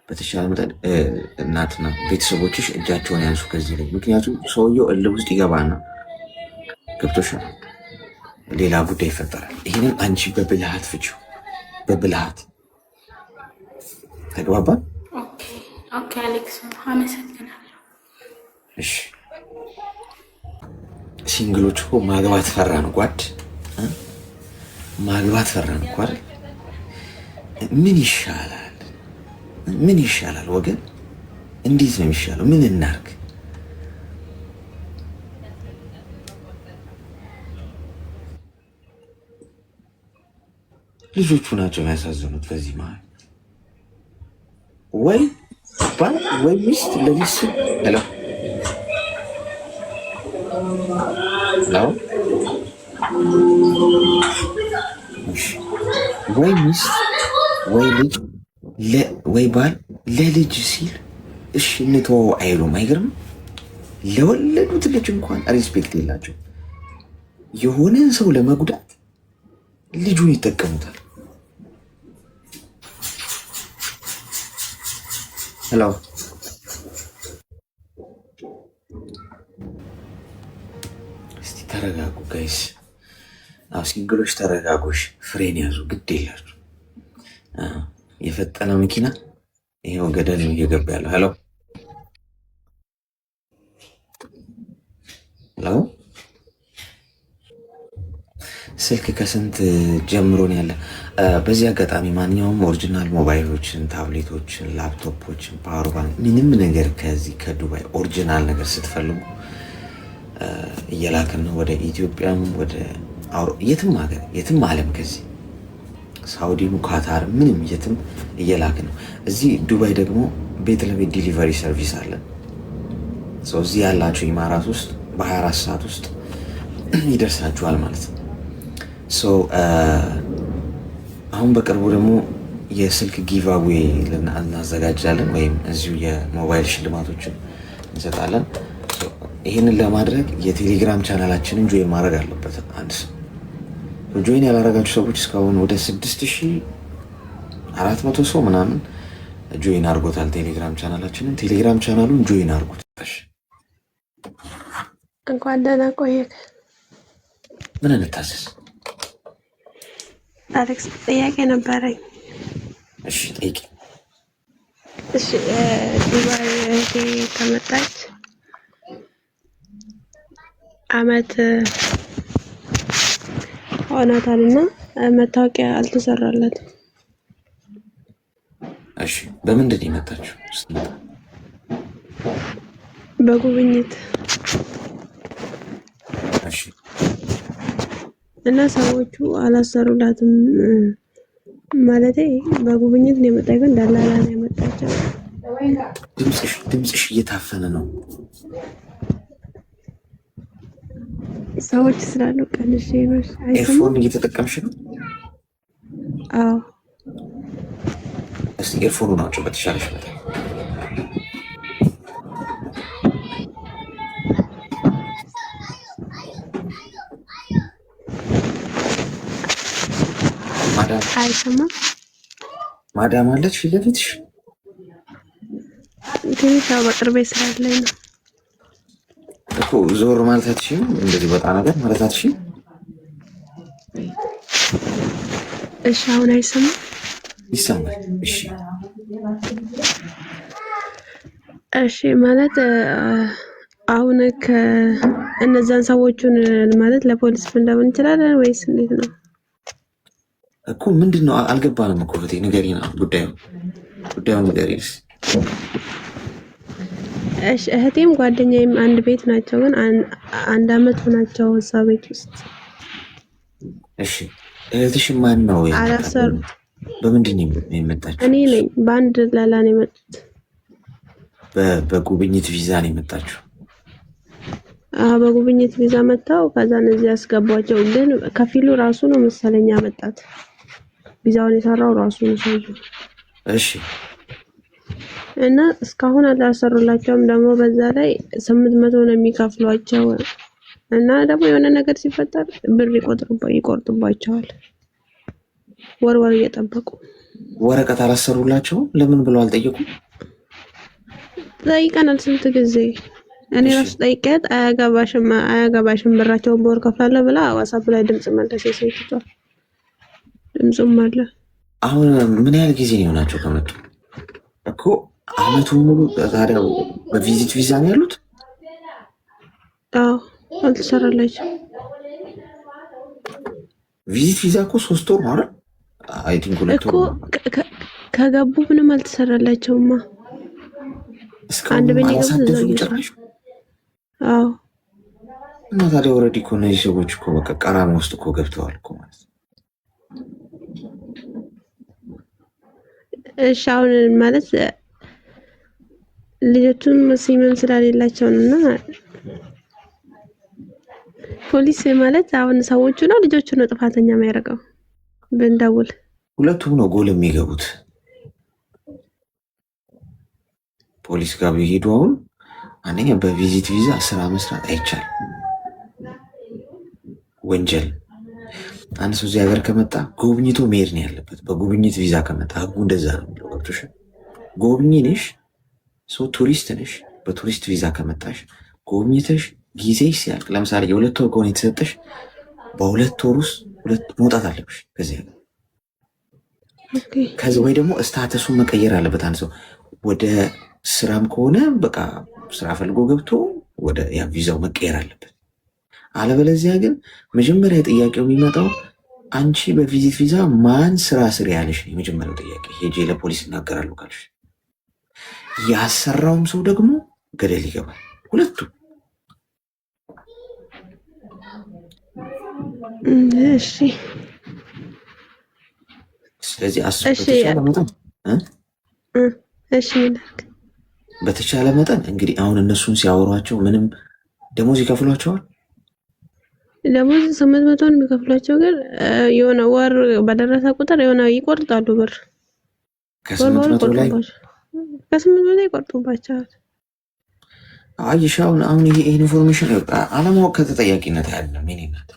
B: በተቻለ መጠን እናትና ቤተሰቦችሽ እጃቸውን ያንሱ ከዚህ ላይ። ምክንያቱም ሰውየው እልህ ውስጥ ይገባና ገብቶሻል፣ ሌላ ጉዳይ ይፈጠራል። ይህንን አንቺ በብልሃት ፍቺው፣ በብልሃት ተግባባን?
D: ኦኬ አሌክስ አመሰግናለሁ።
B: እሺ ሲንግሎች እኮ ማግባት ፈራን ጓድ፣ ማግባት ፈራን እኮ አይደል? ምን ይሻላል? ምን ይሻላል ወገን? እንዴት ነው የሚሻለው? ምን እናርግ? ልጆቹ ናቸው የሚያሳዝኑት በዚህ መሀል ወይ ባል ወይ ሚስት ለሊት ስል ሄሎ ወይ ሚስት ወይ ልጅ ወይ ባል ለልጅ ሲል እሺ እንተወው አይሉም። አይገርም? ለወለዱት ልጅ እንኳን ሪስፔክት የላቸው። የሆነን ሰው ለመጉዳት ልጁን ይጠቀሙታል። ሄሎ እስቲ ተረጋጉ ጋይስ። ሲንግሎች ተረጋጎሽ፣ ፍሬን ያዙ፣ ግድ የላችሁ። የፈጠነ መኪና ይሄው ገደል እየገባ ያለው። ሄሎ ሄሎ ስልክ ከስንት ጀምሮን ያለ። በዚህ አጋጣሚ ማንኛውም ኦሪጂናል ሞባይሎችን፣ ታብሌቶችን፣ ላፕቶፖችን፣ ፓወር ባንክ ምንም ነገር ከዚህ ከዱባይ ኦሪጂናል ነገር ስትፈልጉ እየላክን ነው። ወደ ኢትዮጵያም ወደ የትም ሀገር የትም ዓለም ከዚህ ሳውዲም ኳታር ምንም የትም እየላክን ነው። እዚህ ዱባይ ደግሞ ቤት ለቤት ዲሊቨሪ ሰርቪስ አለን። እዚህ ያላችሁ ኢማራት ውስጥ በ24 ሰዓት ውስጥ ይደርሳችኋል ማለት ነው። አሁን በቅርቡ ደግሞ የስልክ ጊቫዌይ እናዘጋጃለን፣ ወይም እዚሁ የሞባይል ሽልማቶችን እንሰጣለን። ይህንን ለማድረግ የቴሌግራም ቻናላችንን ጆይን ማድረግ አለበት። አንድ ሰው ጆይን ያላረጋችሁ ሰዎች እስካሁን ወደ 6400 ሰው ምናምን ጆይን አድርጎታል ቴሌግራም ቻናላችንን። ቴሌግራም ቻናሉን ጆይን አድርጉት።
C: እንኳን ደህና ቆየህ።
B: ምን እንታዘዝ?
C: አሌክስ ጥያቄ ነበረኝ።
B: እሺ ጠይቂ።
C: እሺ ዱባይ እህቴ ከመጣች አመት ሆናታልና መታወቂያ አልተሰራላትም።
B: እሺ በምንድን ነው የመጣችው?
C: በጉብኝት።
B: እሺ
C: እና ሰዎቹ አላሰሩላትም። ማለቴ በጉብኝት ነው የመጣችው፣ ግን ደላላ ነው የመጣችው።
B: ድምፅሽ እየታፈነ ነው።
C: ሰዎች ስላሉ ቀንሽ ነው።
B: ኤርፎን እየተጠቀምሽ ነው?
C: አዎ።
B: እስቲ ኤርፎኑ ናቸው በተሻለሽ መጠን።
C: አይሰማም?
B: ማዳም አለች ፊት ለፊትሽ?
C: ትንሽ ያው በቅርቤ ስላለኝ ነው
B: እኮ። ዞር ማለት አትችይም? እንደዚህ በጣም ነገር ማለት አትችይም?
C: እሺ አሁን አይሰማም?
B: ይሰማል። እሺ
C: እሺ ማለት አሁን ከእነዛን ሰዎቹን ማለት ለፖሊስ ፍንዳውን እንችላለን ወይስ እንዴት ነው
B: እኮ? ምንድን ነው አልገባንም እኮ። እህቴ ንገሪና ጉዳዩን ንገሪኝ።
C: እሺ እህቴም ጓደኛዬም አንድ ቤት ናቸው፣ ግን አንድ አመት ሆናቸው እዛ ቤት ውስጥ።
B: እሺ እህትሽ ማን ነው?
C: አላሰሩ።
B: በምንድን ነው የመጣችው?
C: እኔ ነኝ። በአንድ ላላ ነው የመጡት።
B: በጉብኝት ቪዛ ነው የመጣችው?
C: በጉብኝት ቪዛ መጣው። ከዛን እዚህ ያስገቧቸው፣ ግን ከፊሉ ራሱ ነው መሰለኝ ያመጣት። ቪዛውን የሰራው ራሱ ነው ሰውዬው።
B: እሺ
C: እና እስካሁን አላሰሩላቸውም። ደግሞ በዛ ላይ 800 ነው የሚከፍሏቸው። እና ደግሞ የሆነ ነገር ሲፈጠር ብር ይቆርጡባቸዋል። ወር እየጠበቁ።
B: ወረቀት አላሰሩላቸውም? ለምን ብለው አልጠየቁም?
C: ጠይቀናል ስንት ጊዜ። እኔ ራሱ ጠይቄያት አያገባሽም ብራቸውን በወር ከፍላለሁ ብላ ዋትስአፕ ላይ ድምጽ መለሰ። ሴቷ ድምጽም አለ።
B: አሁን ምን ያህል ጊዜ ነው የሆናቸው ከመጡ? እኮ አመቱን ሙሉ ታዲያ በቪዚት ቪዛ ነው ያሉት?
C: አዎ አልተሰራላቸው።
B: ቪዚት ቪዛ እኮ 3 ወር ነው አይደል? አይ ቲንክ 2 ወር
C: እኮ ከገቡ ምንም አልተሰራላቸውማ። አንድ በኔ ገቡ
B: ጭራሽ።
C: አዎ
B: እና ታዲያ ኦልሬዲ እኮ እነዚህ ሰዎች እኮ በቃ ቀራማ ውስጥ እኮ ገብተዋል እኮ ማለት ነው።
C: እሺ አሁን ማለት ልጆቹን ሲመን ስላሌላቸው እና ፖሊስ ማለት አሁን ሰዎቹ ነው ልጆቹ ነው ጥፋተኛ የሚያደርገው ብንደውል
B: ሁለቱም ነው ጎል የሚገቡት። ፖሊስ ጋር ቢሄዱ አሁን አንደኛ በቪዚት ቪዛ ስራ መስራት አይቻልም፣ ወንጀል። አንድ ሰው እዚህ ሀገር ከመጣ ጎብኝቶ መሄድ ነው ያለበት። በጉብኝት ቪዛ ከመጣ ህጉ እንደዛ ነው የሚለው። ገብቶሻል? ጎብኚ ነሽ፣ ሰው ቱሪስት ነሽ። በቱሪስት ቪዛ ከመጣሽ ጎብኝተሽ ጊዜሽ ሲያልቅ፣ ለምሳሌ የ2 ወር ከሆነ የተሰጠሽ በ2 ወር ውስጥ መውጣት አለብሽ ከዚህ ሀገር። ከዚህ ወይ ደግሞ ስታተሱን መቀየር አለበት አንድ ሰው። ወደ ስራም ከሆነ በቃ ስራ ፈልጎ ገብቶ ወደ ያ ቪዛው መቀየር አለበት። አለበለዚያ ግን መጀመሪያ ጥያቄው የሚመጣው አንቺ በቪዚት ቪዛ ማን ስራ ስር ያለሽ ነው የመጀመሪያው ጥያቄ። ሄጄ ለፖሊስ እናገራሉ ካልሽ ያሰራውም ሰው ደግሞ ገደል ይገባል። ሁለቱ
C: እሺ።
B: ስለዚህ በተቻለ መጠን
C: እሺ
B: በተቻለ መጠን እንግዲህ አሁን እነሱን ሲያወሯቸው ምንም ደሞዝ ይከፍሏቸዋል።
C: ደሞዝ 800 የሚከፍሏቸው ግን የሆነ ወር በደረሰ ቁጥር የሆነ ይቆርጣሉ ብር
B: ከ800 ላይ
C: ከ800 ይቆርጡባቸዋል።
B: አሁን ይሄ ኢንፎርሜሽን አለማወቅ ከተጠያቂነት አይደለም። የኔ እናት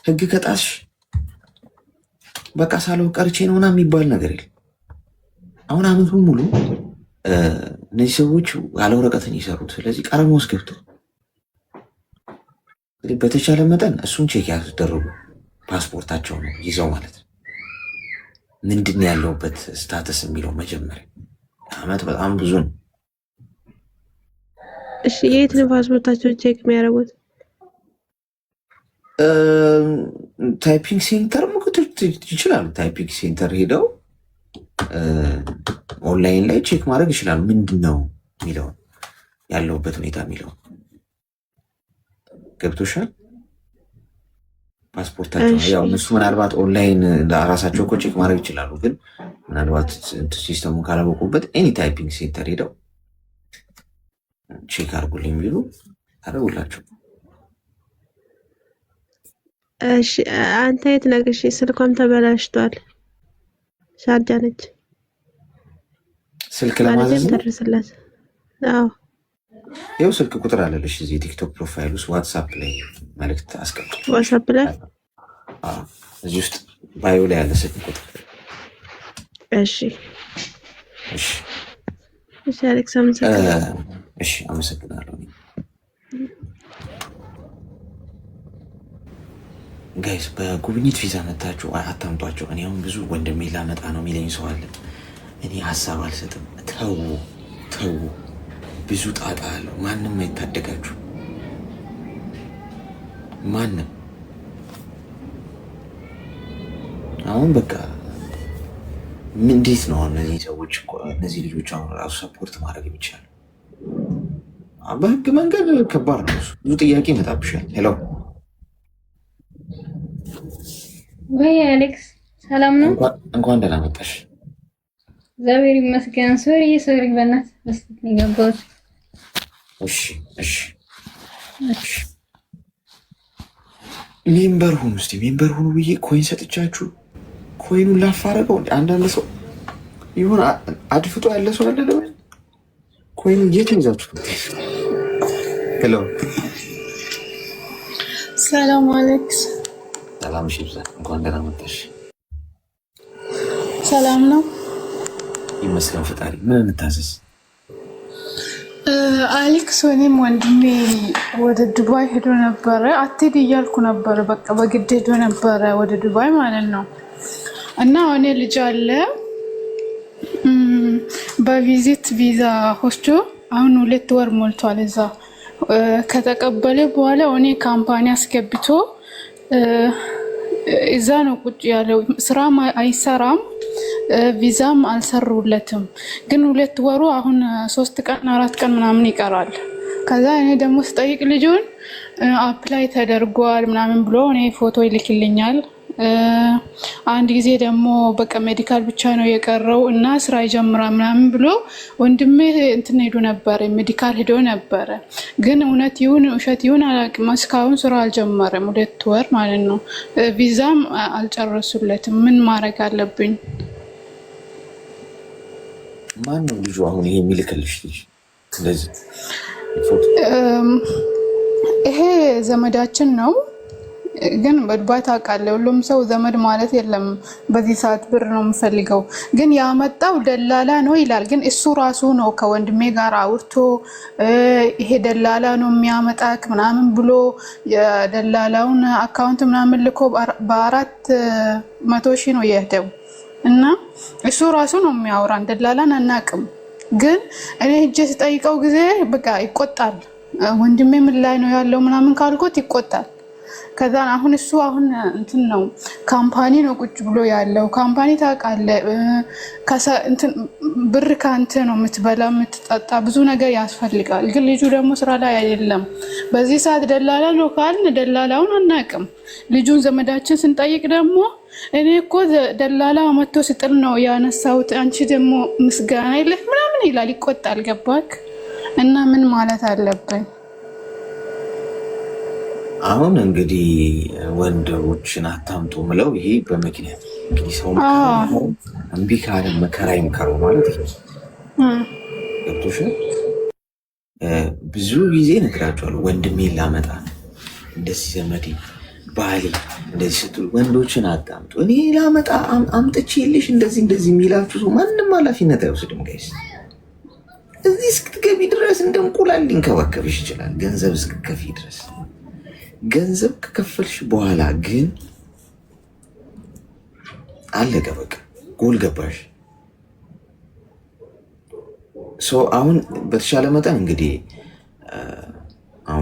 B: ህግ ከጣስሽ በቃ ሳላውቅ ቀርቼ ነው ምናምን የሚባል ነገር የለም። አሁን አመቱን ሙሉ እነዚህ ሰዎች ያለ ወረቀትን ይሰሩት። ስለዚህ ቀረሞ ውስጥ ገብቶ በተቻለ መጠን እሱን ቼክ ያስደርጉ። ፓስፖርታቸው ነው ይዘው ማለት ነው። ምንድን ያለውበት ስታተስ የሚለው መጀመሪያ አመት በጣም ብዙ ነው።
C: እሺ የት ነው ፓስፖርታቸው ቼክ የሚያደርጉት?
B: ታይፒንግ ሴንተር ይችላሉ። ታይፒንግ ሴንተር ሄደው ኦንላይን ላይ ቼክ ማድረግ ይችላሉ። ምንድን ነው የሚለው ያለውበት ሁኔታ የሚለው ገብቶሻል? ፓስፖርታቸው ያው እነሱ ምናልባት ኦንላይን ራሳቸው እኮ ቼክ ማድረግ ይችላሉ። ግን ምናልባት ሲስተሙን ካላወቁበት ኤኒ ታይፒንግ ሴንተር ሄደው ቼክ አድርጉልኝ የሚሉ አደረጉላቸው።
C: እሺ አንተ የት ነህ? እሺ ስልኳም ተበላሽቷል። ሻርጃ ነች።
B: ስልክ ለማዘዝ
C: ተደርስላት። አዎ
B: ይኸው ስልክ ቁጥር አለልሽ እዚህ ቲክቶክ ፕሮፋይል ውስጥ ዋትሳፕ ላይ መልዕክት አስቀምጥ።
C: ዋትሳፕ ላይ
B: እዚህ ውስጥ ባዮ ላይ ያለ ስልክ ቁጥር።
C: እሺ
B: እሺ
C: እሺ አሌክስ አመሰግናለሁ።
B: እሺ አመሰግናለሁ። ጋይስ በጉብኝት ቪዛ መታችሁ አታምጧቸው። እኔ አሁን ብዙ ወንድሜ ላመጣ ነው የሚለኝ ሰው አለ። እኔ ሀሳብ አልሰጥም። ተው ብዙ ጣጣ አለው። ማንም አይታደጋችሁ። ማንም አሁን በቃ እንዴት ነው እነዚህ ሰዎች እነዚህ ልጆች አሁን ራሱ ሰፖርት ማድረግ የሚቻለው? በህግ መንገድ ከባድ ነው። ብዙ ጥያቄ ይመጣብሻል። ሄሎ
E: ወይ አሌክስ ሰላም ነው?
B: እንኳን ደህና መጣሽ።
E: እግዚአብሔር ይመስገን። ሶሪ በእናትህ በስልክ ነው የገባሁት።
B: እሺ ሜምበር ሁኑ እስኪ ሜምበር ሁኑ ብዬ ኮይን ሰጥቻችሁ ኮይኑን ላፋረገው። አንዳንድ ሰው ይሁን አድፍጦ ያለ ሰው አለ። ደግሞ ኮይኑ የት ይዛችሁ? ሄሎ
D: ሰላም አሌክስ።
B: ሰላም ይብዛ። እንኳን ደህና መጣሽ።
D: ሰላም ነው
B: ይመስገን ፈጣሪ። ምን እንታዘዝ?
D: አሌክስ ወይም ወንድሜ ወደ ዱባይ ሄዶ ነበረ። አትሄድ እያልኩ ነበረ። በቃ በግድ ሄዶ ነበረ ወደ ዱባይ ማለት ነው። እና እኔ ልጅ አለ በቪዚት ቪዛ ሆስቶ አሁን 2 ወር ሞልቷል። እዛ ከተቀበለ በኋላ እኔ ካምፓኒ አስገብቶ እዛ ነው ቁጭ ያለው። ስራም አይሰራም፣ ቪዛም አልሰሩለትም። ግን 2 ወሩ አሁን 3 ቀን 4 ቀን ምናምን ይቀራል። ከዛ እኔ ደግሞ ስጠይቅ ልጁን አፕላይ ተደርጓል ምናምን ብሎ እኔ ፎቶ ይልክልኛል።
C: አንድ ጊዜ ደግሞ በቃ ሜዲካል ብቻ ነው የቀረው እና ስራ ይጀምራል ምናምን ብሎ ወንድሜ እንትን ሄዶ ነበረ፣ ሜዲካል ሄዶ ነበረ። ግን እውነት ይሁን ውሸት ይሁን አላውቅም፣ እስካሁን ስራ አልጀመረም። 2 ወር ማለት ነው። ቪዛም አልጨረሱለትም። ምን ማድረግ አለብኝ?
B: ማን ነው ልጁ አሁን ይሄ የሚልክልሽ ልጅ? ስለዚህ
C: ይሄ ዘመዳችን ነው። ግን በድባይ ታውቃለህ፣ ሁሉም ሰው ዘመድ ማለት የለም። በዚህ ሰዓት ብር ነው የምፈልገው። ግን ያመጣው ደላላ ነው ይላል። ግን እሱ ራሱ ነው ከወንድሜ ጋር አውርቶ ይሄ ደላላ ነው የሚያመጣክ ምናምን ብሎ የደላላውን አካውንት ምናምን ልኮ በ400,000 ነው የሄደው። እና እሱ ራሱ ነው የሚያወራን፣ ደላላን አናቅም። ግን እኔ ሂጄ ስጠይቀው ጊዜ በቃ ይቆጣል። ወንድሜ ምን ላይ ነው ያለው ምናምን ካልኩት ይቆጣል። ከዛ አሁን እሱ አሁን እንትን ነው ካምፓኒ ነው ቁጭ ብሎ ያለው። ካምፓኒ ታውቃለህ፣ ብር ካንተ ነው የምትበላ የምትጠጣ፣ ብዙ ነገር ያስፈልጋል። ግን ልጁ ደግሞ ስራ ላይ አይደለም። በዚህ ሰዓት ደላላ ነው ካልን ደላላውን አናቅም። ልጁን ዘመዳችን ስንጠይቅ ደግሞ እኔ እኮ ደላላ መጥቶ ስጥል ነው ያነሳሁት፣ አንቺ ደግሞ ምስጋና የለህ ምናምን ይላል፣ ይቆጣል። ገባክ? እና ምን ማለት አለብን?
B: አሁን እንግዲህ ወንዶችን አታምጡ ምለው ይሄ በምክንያት እንግዲህ ሰው እምቢ ካለ መከራ ይምከረው ማለት ነው። ገብቶሻል? ብዙ ጊዜ እነግራቸዋለሁ፣ ወንድሜን ላመጣ እንደዚህ ዘመዴ ባሌ እንደዚህ ስትሉ ወንዶችን አታምጡ። እኔ ላመጣ አምጥቼልሽ እንደዚህ እንደዚህ የሚላችሁ ሰው ማንም ኃላፊነት አይወስድም ጋይስ። እዚህ እስክትገቢ ድረስ እንደ እንቁላል ሊንከባከብሽ ይችላል፣ ገንዘብ እስክትከፊ ድረስ። ገንዘብ ከከፈልሽ በኋላ ግን አለቀ በቃ፣ ጎል ገባሽ። አሁን በተሻለ መጠን እንግዲህ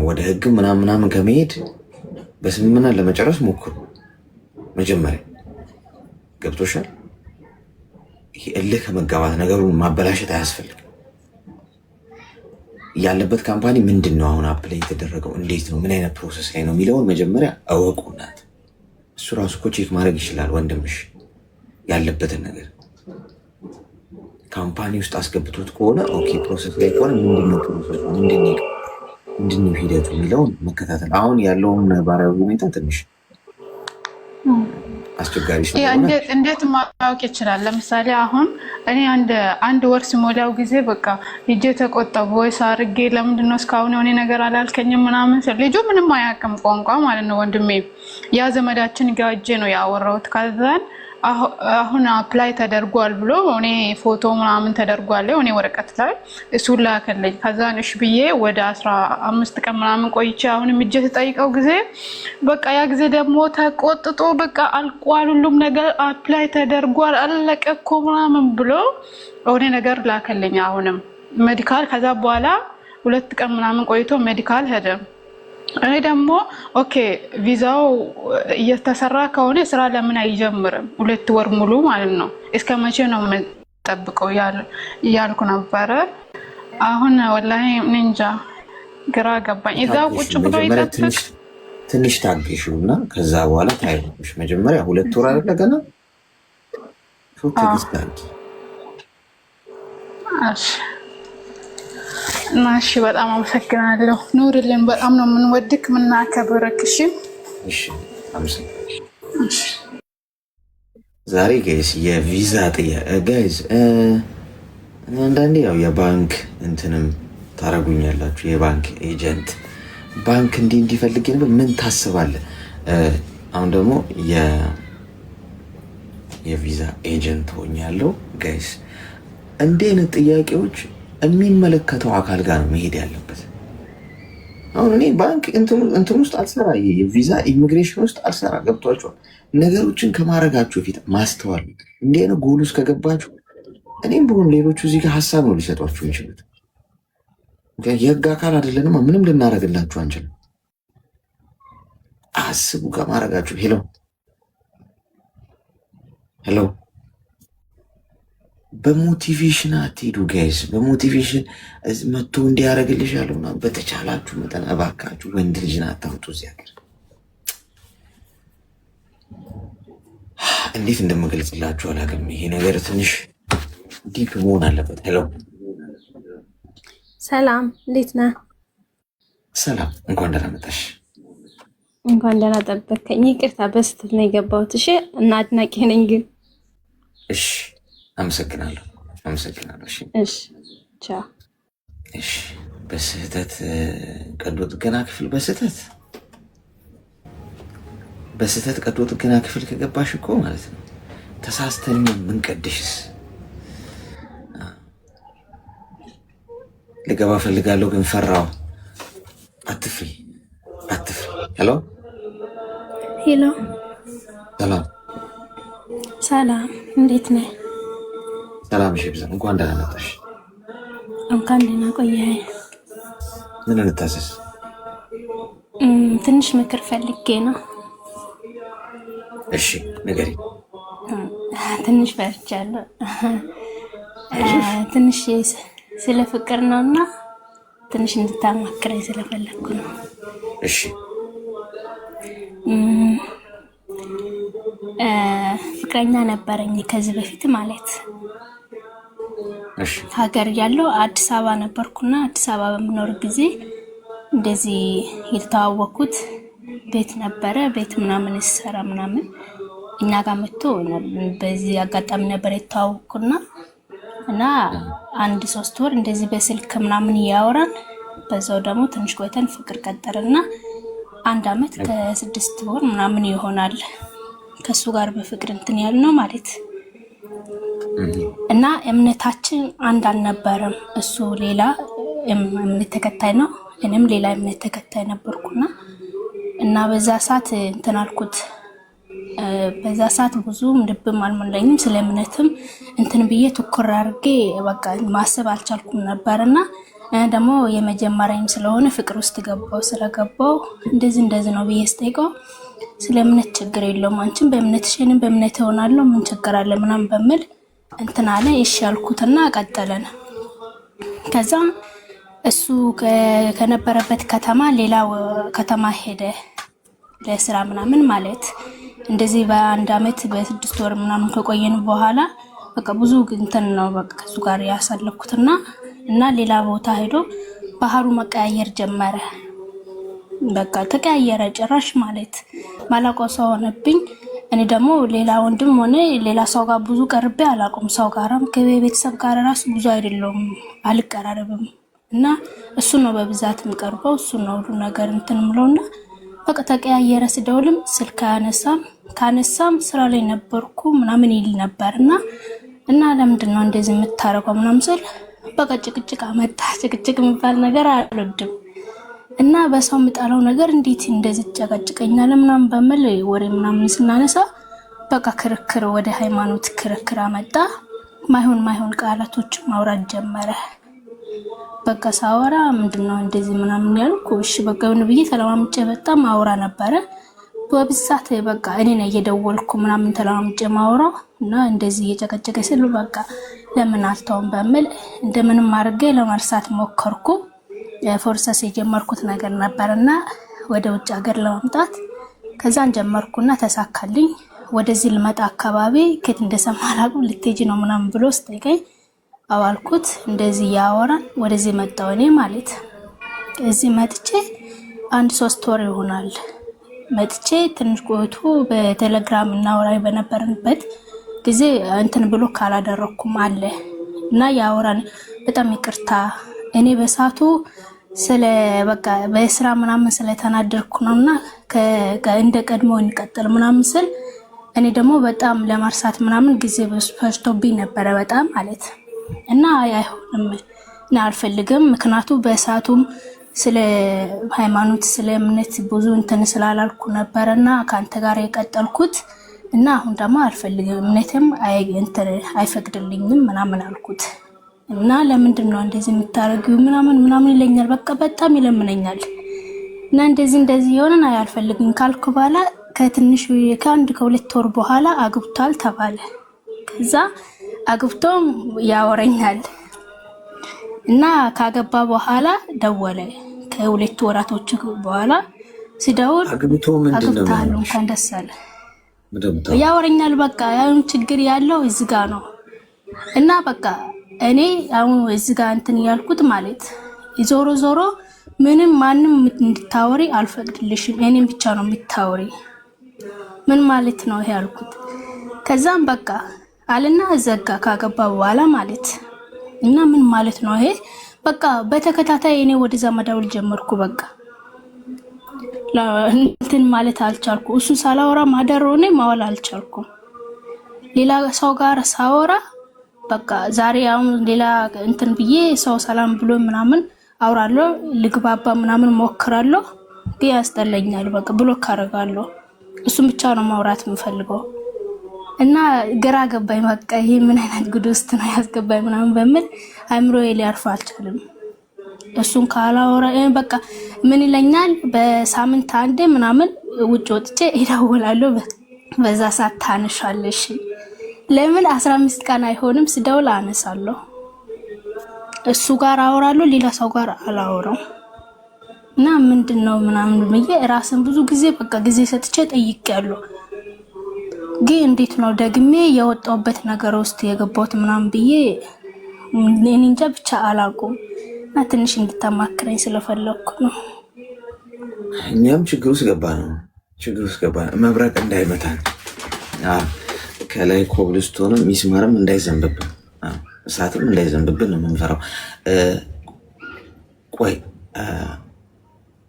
B: ወደ ህግ ምናምን ከመሄድ በስምምነት ለመጨረስ ሞክሩ። መጀመሪያ ገብቶሻል? ይሄ እልህ ከመጋባት ነገሩን ማበላሸት አያስፈልግም። ያለበት ካምፓኒ ምንድን ነው አሁን አፕላይ የተደረገው እንዴት ነው ምን አይነት ፕሮሰስ ላይ ነው የሚለውን መጀመሪያ እወቁናት። እሱ ራሱ እኮ ቼክ ማድረግ ይችላል ወንድምሽ ያለበትን ነገር። ካምፓኒ ውስጥ አስገብቶት ከሆነ ኦኬ፣ ፕሮሰስ ላይ ከሆነ ምንድነው ፕሮሰሱ፣ ምንድነው ሂደቱ የሚለውን መከታተል። አሁን ያለውን ነባራዊ ሁኔታ ትንሽ አስቸጋሪ ስለሆነ
C: እንዴት ማወቅ ይችላል? ለምሳሌ አሁን እኔ አንድ ወር ሲሞላው ጊዜ በቃ ሂጄ ተቆጠቡ ወይስ አድርጌ ለምንድነው እስካሁን የሆነ ነገር አላልከኝም ምናምን ስል ልጁ ምንም አያውቅም ቋንቋ ማለት ነው። ወንድሜ ያ ዘመዳችን ጋር ሂጄ ነው ያወራሁት። ከዛን አሁን አፕላይ ተደርጓል ብሎ እኔ ፎቶ ምናምን ተደርጓል እኔ ወረቀት ላይ እሱን ላከልኝ። ከዛን እሺ ብዬ ወደ 15 ቀን ምናምን ቆይቼ አሁን ምጄ ተጠይቀው ጊዜ በቃ ያ ጊዜ ደግሞ ተቆጥጦ በቃ አልቋል ሁሉም ነገር አፕላይ ተደርጓል አለቀ እኮ ምናምን ብሎ እኔ ነገር ላከልኝ። አሁንም ሜዲካል ከዛ በኋላ 2 ቀን ምናምን ቆይቶ ሜዲካል ሄደ። እኔ ደግሞ ኦኬ ቪዛው እየተሰራ ከሆነ ስራ ለምን አይጀምርም? 2 ወር ሙሉ ማለት ነው። እስከ መቼ ነው የምጠብቀው እያልኩ ነበረ። አሁን ወላሂ እንጃ ግራ ገባኝ። እዛው ቁጭ ብሎ ይጠብቅ።
B: ትንሽ ታገሺው እና ከዛ በኋላ ታይሽ። መጀመሪያ 2 ወር አይደለ ገና
C: እሺ በጣም አመሰግናለሁ። ኑርልን። በጣም ነው የምንወድክ የምናከብርክ።
B: እሺ አመሰግናለሁ። ዛሬ ጋይስ የቪዛ ጋይስ አንዳንዴ ያው የባንክ እንትንም ታረጉኛላችሁ። የባንክ ኤጀንት ባንክ እንዲፈልግ ነበር። ምን ታስባለህ? አሁን ደግሞ የቪዛ ኤጀንት ሆኛለሁ ጋይስ። እንዲህ አይነት ጥያቄዎች የሚመለከተው አካል ጋር ነው መሄድ ያለበት። አሁን እኔ ባንክ እንትን ውስጥ አልሰራ፣ የቪዛ ኢሚግሬሽን ውስጥ አልሰራ። ገብቷቸዋል። ነገሮችን ከማድረጋችሁ በፊት ማስተዋል። እንዲህ አይነት ጎል ውስጥ ከገባችሁ እኔም ብሆን ሌሎቹ እዚህ ጋር ሀሳብ ነው ሊሰጧችሁ የሚችሉት። የህግ አካል አይደለንማ፣ ምንም ልናደርግላችሁ አንችልም። አስቡ ከማድረጋችሁ። ሄሎ በሞቲቬሽን አትሄዱ ጋይስ። በሞቲቬሽን መጥቶ እንዲያደርግልሽ ያለውና በተቻላችሁ መጠን እባካችሁ ወንድ ልጅን አታውጡ እዚህ ሀገር። እንዴት እንደምገልጽላችሁ አላውቅም። ይሄ ነገር ትንሽ ዲፕ መሆን አለበት። ሄሎ
C: ሰላም፣ እንዴት ነህ?
B: ሰላም፣ እንኳን ደህና መጣሽ።
C: እንኳን ደህና ጠበቀኝ። ይቅርታ በስህተት ነው የገባሁት። እሺ፣ እና አድናቂ ነኝ ግን።
B: እሺ፣ አመሰግናለሁ። እሺ፣
C: እሺ፣ ቻው።
B: እሺ፣ በስህተት ቀዶ ጥገና ክፍል በስህተት ቀዶ ጥገና ክፍል ከገባሽ እኮ ማለት ነው ተሳስተን የምንቀድሽስ። ልገባ ፈልጋለሁ ግን ፈራው። አትፍሪ። ሄሎ
D: ሰላም፣ እንዴት ነህ?
B: ሰላም። እሺ፣ ብዛ እንኳን ደህና መጣሽ።
D: እንኳን ደህና ቆየህ።
B: ምን እንታዘዝ?
D: ትንሽ ምክር ፈልጌ ነው።
B: እሺ፣ ንገሪ።
D: ትንሽ ፈርቻለሁ። ትንሽ ስለ ፍቅር ነውና ትንሽ እንድታማክረኝ ስለፈለግኩ ነው።
B: እሺ።
D: ፍቅረኛ ነበረኝ ከዚህ በፊት ማለት
B: እሺ።
D: ሀገር ያለው አዲስ አበባ ነበርኩና አዲስ አበባ በምኖር ጊዜ እንደዚህ የተዋወቅኩት ቤት ነበረ። ቤት ምናምን ይሰራ ምናምን እኛ ጋር መጥቶ በዚህ አጋጣሚ ነበር የተዋወቅኩና እና 1-3 ወር እንደዚህ በስልክ ምናምን እያወራን በዛው ደግሞ ትንሽ ቆይተን ፍቅር ቀጠረና 1 አመት ከ6 ወር ምናምን ይሆናል ከሱ ጋር በፍቅር እንትን ያልነው ማለት እና እምነታችን አንድ አልነበረም። እሱ ሌላ እምነት ተከታይ ነው፣ እኔም ሌላ እምነት ተከታይ ነበርኩና እና በዛ ሰዓት እንትን አልኩት። በዛ ሰዓት ብዙም ልብም አልሞላኝም። ስለ እምነትም እንትን ብዬ ትኩር አድርጌ በቃ ማሰብ አልቻልኩም ነበርና ደግሞ የመጀመሪያም ስለሆነ ፍቅር ውስጥ ስለገባው እንደዚህ ነው ብዬ ስጠይቀው ስለ እምነት ችግር የለውም አንቺም በእምነትሽ እኔም በእምነት እሆናለሁ ምን ችግር አለ ምናምን በሚል እንትን አለ። እሺ አልኩትና ቀጠለን። ከዛ እሱ ከነበረበት ከተማ ሌላ ከተማ ሄደ ለስራ ምናምን ማለት እንደዚህ በ1 አመት በ6 ወር ምናምን ከቆየን በኋላ በቃ ብዙ እንትን ነው በቃ ከሱ ጋር ያሳለፍኩትና እና ሌላ ቦታ ሄዶ ባህሩ መቀያየር ጀመረ። በቃ ተቀያየረ ጭራሽ ማለት ማላውቀው ሰው ሆነብኝ። እኔ ደግሞ ሌላ ወንድም ሆነ ሌላ ሰው ጋር ብዙ ቀርቤ አላውቅም። ሰው ጋርም ከቤተሰብ ጋር ራሱ ብዙ አይደለም አልቀራረብም እና እሱ ነው በብዛት የምቀርበው፣ እሱ ነው ሁሉ ነገር እንትን ምለውና በቃ ተቀያየረ። ስደውልም ስልክ ካነሳም ስራ ላይ ነበርኩ ምናምን ይል ነበርና እና ለምንድን ነው እንደዚህ የምታረገው ምናምን ስል በቃ ጭቅጭቅ አመጣ። ጭቅጭቅ የሚባል ነገር አልወድም እና በሰው የምጣለው ነገር እንዴት እንደዚህ ጨቀጭቀኛል ምናምን በመል ወሬ ምናምን ስናነሳ በቃ ክርክር ወደ ሃይማኖት ክርክር አመጣ። ማይሆን ቃላቶች ማውራት ጀመረ። በቃ ሳወራ ምንድነው እንደዚህ ምናምን ያልኩ እሺ በቃ ምን ብዬ ተለማምጬ በጣም አውራ ነበረ። በብዛት በቃ እኔ ነኝ እየደወልኩ ምናምን ተለማምጬ ማውራው እና እንደዚህ እየጨቀጨቀ ስል በቃ ለምን አልተውም በሚል እንደምንም አድርጌ ለማርሳት ሞከርኩ። ፎርሰስ የጀመርኩት ነገር ነበርና ወደ ውጭ ሀገር ለማምጣት ከዛን ጀመርኩና ተሳካልኝ። ወደዚህ ልመጣ አካባቢ ከት እንደሰማላቁ ልትሄጂ ነው ምናምን ብሎ ስጠይቀኝ አዋልኩት። እንደዚህ ያወራን ወደዚህ መጣው እኔ ማለት እዚህ መጥቼ 1-3 ወር ይሆናል መጥቼ ትንሽ ቆይቶ በቴሌግራም እናወራይ በነበርንበት ጊዜ እንትን ብሎ ካላደረኩም አለ እና ያወራን በጣም ይቅርታ እኔ በሳቱ ስለ በቃ በስራ ምናምን ስለተናደርኩ ነውና እንደ ቀድሞ እንቀጥል ምናምን ስል እኔ ደግሞ በጣም ለማርሳት ምናምን ጊዜ ፈጅቶብኝ ነበረ በጣም ማለት እና አይሆንም እና አልፈልግም። ምክንያቱ በሳቱም ስለ ሃይማኖት ስለ እምነት ብዙ እንትን ስላላልኩ ነበርና ካንተ ጋር የቀጠልኩት እና አሁን ደግሞ አልፈልግም እምነትም አይፈቅድልኝም ምናምን አልኩት እና ለምንድን ነው እንደዚህ የምታረጊው ምናምን ይለኛል። በቃ በጣም ይለምነኛል እና እንደዚህ የሆነን አልፈልግም ካልኩ በኋላ ከትንሽ ከ1-2 ወር በኋላ አግብቷል ተባለ። ከዛ አግብቶም ያወረኛል እና ካገባ በኋላ ደወለ። ከ2 ወራቶች በኋላ ሲደውል
B: አግብቶ ምንድነው
D: አግብታለሁ እንኳን ደስ አለ ያወረኛል። በቃ ያውን ችግር ያለው እዚህ ጋር ነው እና በቃ እኔ አሁን እዚህ ጋር እንትን ያልኩት ማለት ዞሮ ዞሮ ምንም ማንም እንድታወሪ አልፈቅድልሽም፣ እኔም ብቻ ነው የምታወሪ። ምን ማለት ነው ይሄ ያልኩት። ከዛም በቃ አለና ዘጋ ካገባ በኋላ ማለት እና ምን ማለት ነው ይሄ በቃ በተከታታይ እኔ ወደዛ መደወል ጀመርኩ። በቃ እንትን ማለት አልቻልኩ። እሱ ሳላወራ ማደር ሆነ ማዋል አልቻልኩ። ሌላ ሰው ጋር ሳወራ በቃ ዛሬ አሁን ሌላ እንትን ብዬ ሰው ሰላም ብሎ ምናምን አውራለሁ፣ ልግባባ ምናምን ሞክራለሁ፣ ግን ያስጠላኛል። በቃ ብሎክ አደርጋለሁ። እሱም ብቻ ነው ማውራት የምፈልገው እና ግራ ገባኝ። በቃ ይሄ ምን አይነት ጉድ ውስጥ ነው ያስገባኝ ምናምን በሚል አእምሮዬ ሊያርፍ አልቻለም። እሱን ካላወራ በቃ ምን ይለኛል፣ በሳምንት አንዴ ምናምን ውጭ ወጥቼ እደውላለሁ። በዛ ሰዓት ታነሻለሽ። ለምን 15 ቀን አይሆንም ስደውል አነሳለሁ። እሱ ጋር አወራለሁ፣ ሌላ ሰው ጋር አላወራም። እና ምንድነው ምናምን ብዬ ራስን ብዙ ጊዜ በቃ ጊዜ ሰጥቼ ጠይቄያለሁ። ግን እንዴት ነው ደግሜ የወጣሁበት ነገር ውስጥ የገባሁት ምናምን ብዬ እኔ እንጃ ብቻ አላውቅም። እና ትንሽ እንድታማክረኝ ስለፈለኩ ነው።
B: እኛም ችግር ውስጥ ገባ ነው። መብረቅ እንዳይመታን ከላይ ኮብልስቶንም ሚስማርም እንዳይዘንብብን እሳትም እንዳይዘንብብን ነው የምንፈራው። ቆይ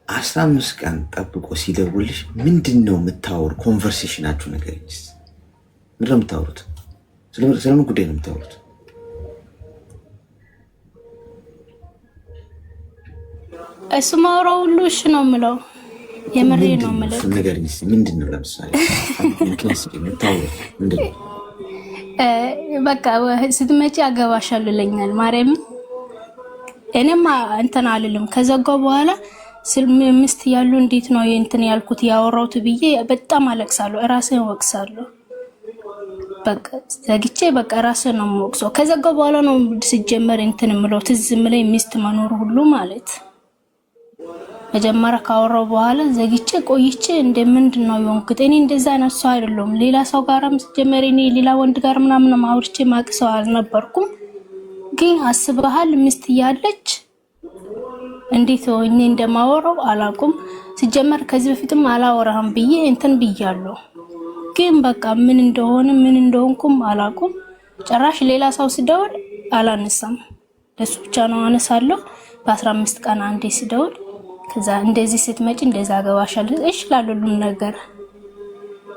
B: 15 ቀን ጠብቆ ሲደውልሽ ምንድን ነው የምታወሩ? ኮንቨርሴሽናችሁ ነገር ምንድን ነው የምታወሩት? ስለምን ጉዳይ ነው የምታወሩት?
D: እሱ ማውራው ሁሉ እሺ ነው የምለው፣ የምሬ ነው የምለው።
B: ነገር ምንድን ነው ለምሳሌ ምንድን ነው?
D: በቃ ስትመጪ አገባሻለሁ ይለኛል። ማርያም እኔማ እንትን አልልም። ከዘጋው በኋላ ምስት ያሉ እንዴት ነው እንትን ያልኩት ያወራሁት ብዬ በጣም አለቅሳለሁ፣ ራሴን ወቅሳለሁ። በቃ ዘግቼ በቃ ራሴን ነው የምወቅሰው። ከዘጋው በኋላ ነው ሲጀመር እንትን የምለው ትዝ የምለኝ ሚስት መኖር ሁሉ ማለት። መጀመሪያ ካወራው በኋላ ዘግቼ ቆይቼ እንደምንድን ነው የሆንኩት? እኔ እንደዛ አይነት ሰው አይደለሁም። ሌላ ሰው ጋርም ሲጀመር እኔ ሌላ ወንድ ጋር ምናምን ማውርቼ ማቅሰው አልነበርኩም። ግን አስበሃል ሚስት ያለች እንዴት ሆኜ እንደማወራው አላውቅም። ሲጀመር ከዚህ በፊትም አላወራህም ብዬ እንትን ብያለሁ። ግን በቃ ምን እንደሆንኩም አላውቅም። ጭራሽ ሌላ ሰው ሲደውል አላነሳም፣ ለሱ ብቻ ነው አነሳለሁ። በ15 ቀን አንዴ ሲደውል ከዛ እንደዚህ ስትመጪ እንደዛ አገባሻለሁ እሺ ላሉም ነገር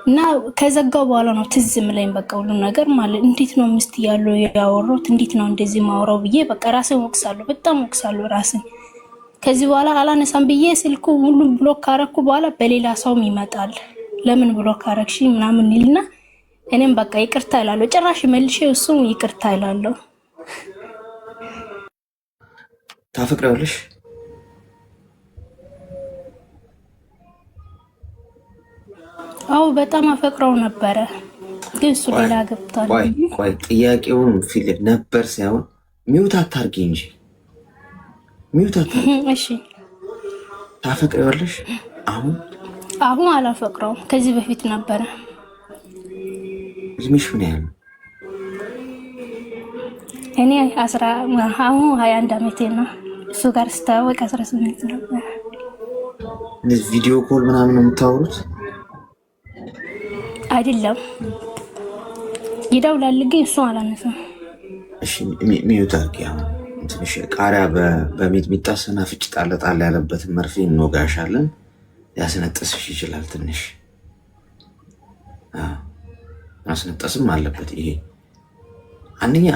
D: እና ከዘጋው በኋላ ነው ትዝ ምለኝ በቃ ሁሉ ነገር ማለት እንዴት ነው ሚስት ያለው ያወራሁት እንዴት ነው እንደዚህ ማውራው ብዬ በቃ ራሴን ወቅሳለሁ፣ በጣም ወቅሳለሁ ራሴን። ከዚህ በኋላ አላነሳም ብዬ ስልኩ ሁሉ ብሎክ ካረኩ በኋላ በሌላ ሰውም ይመጣል። ለምን ብሎክ አረግሽ ምናምን ይልና እኔም በቃ ይቅርታ እላለሁ። ጭራሽ መልሼ እሱም ይቅርታ እላለሁ።
B: ታፈቅሪዋለሽ?
D: አው በጣም አፈቅረው ነበረ፣ ግን እሱ ሌላ ገብቷል።
B: ቆይ ጥያቄውን ፊልም ነበር ሳይሆን ሚውት አታርጊ እንጂ ሚውት አታርጊ።
D: እሺ
B: ታፈቅሪዋለሽ?
D: አሁን አላፈቅረውም፣ ከዚህ በፊት ነበረ።
B: እድሜሽ ምን ያህል?
D: እኔ አሁን 21 ዓመቴ ነው። እሱ ጋር ስታወቅ 18 ነበር።
B: እነዚህ ቪዲዮ ኮል ምናምን ነው የምታወሩት?
D: አይደለም ይደውላል፣ ግን እሱ አላነሳም።
B: እሺ ሚውት አድርጊ። አሁን ትንሽ ቃሪያ በሚጥሚጣ ሰናፍጭ ጣል ጣል ያለበትን መርፌ እንወጋሻለን። ያስነጥስሽ ይችላል ትንሽ ማስነጠስም አለበት። ይሄ አንደኛ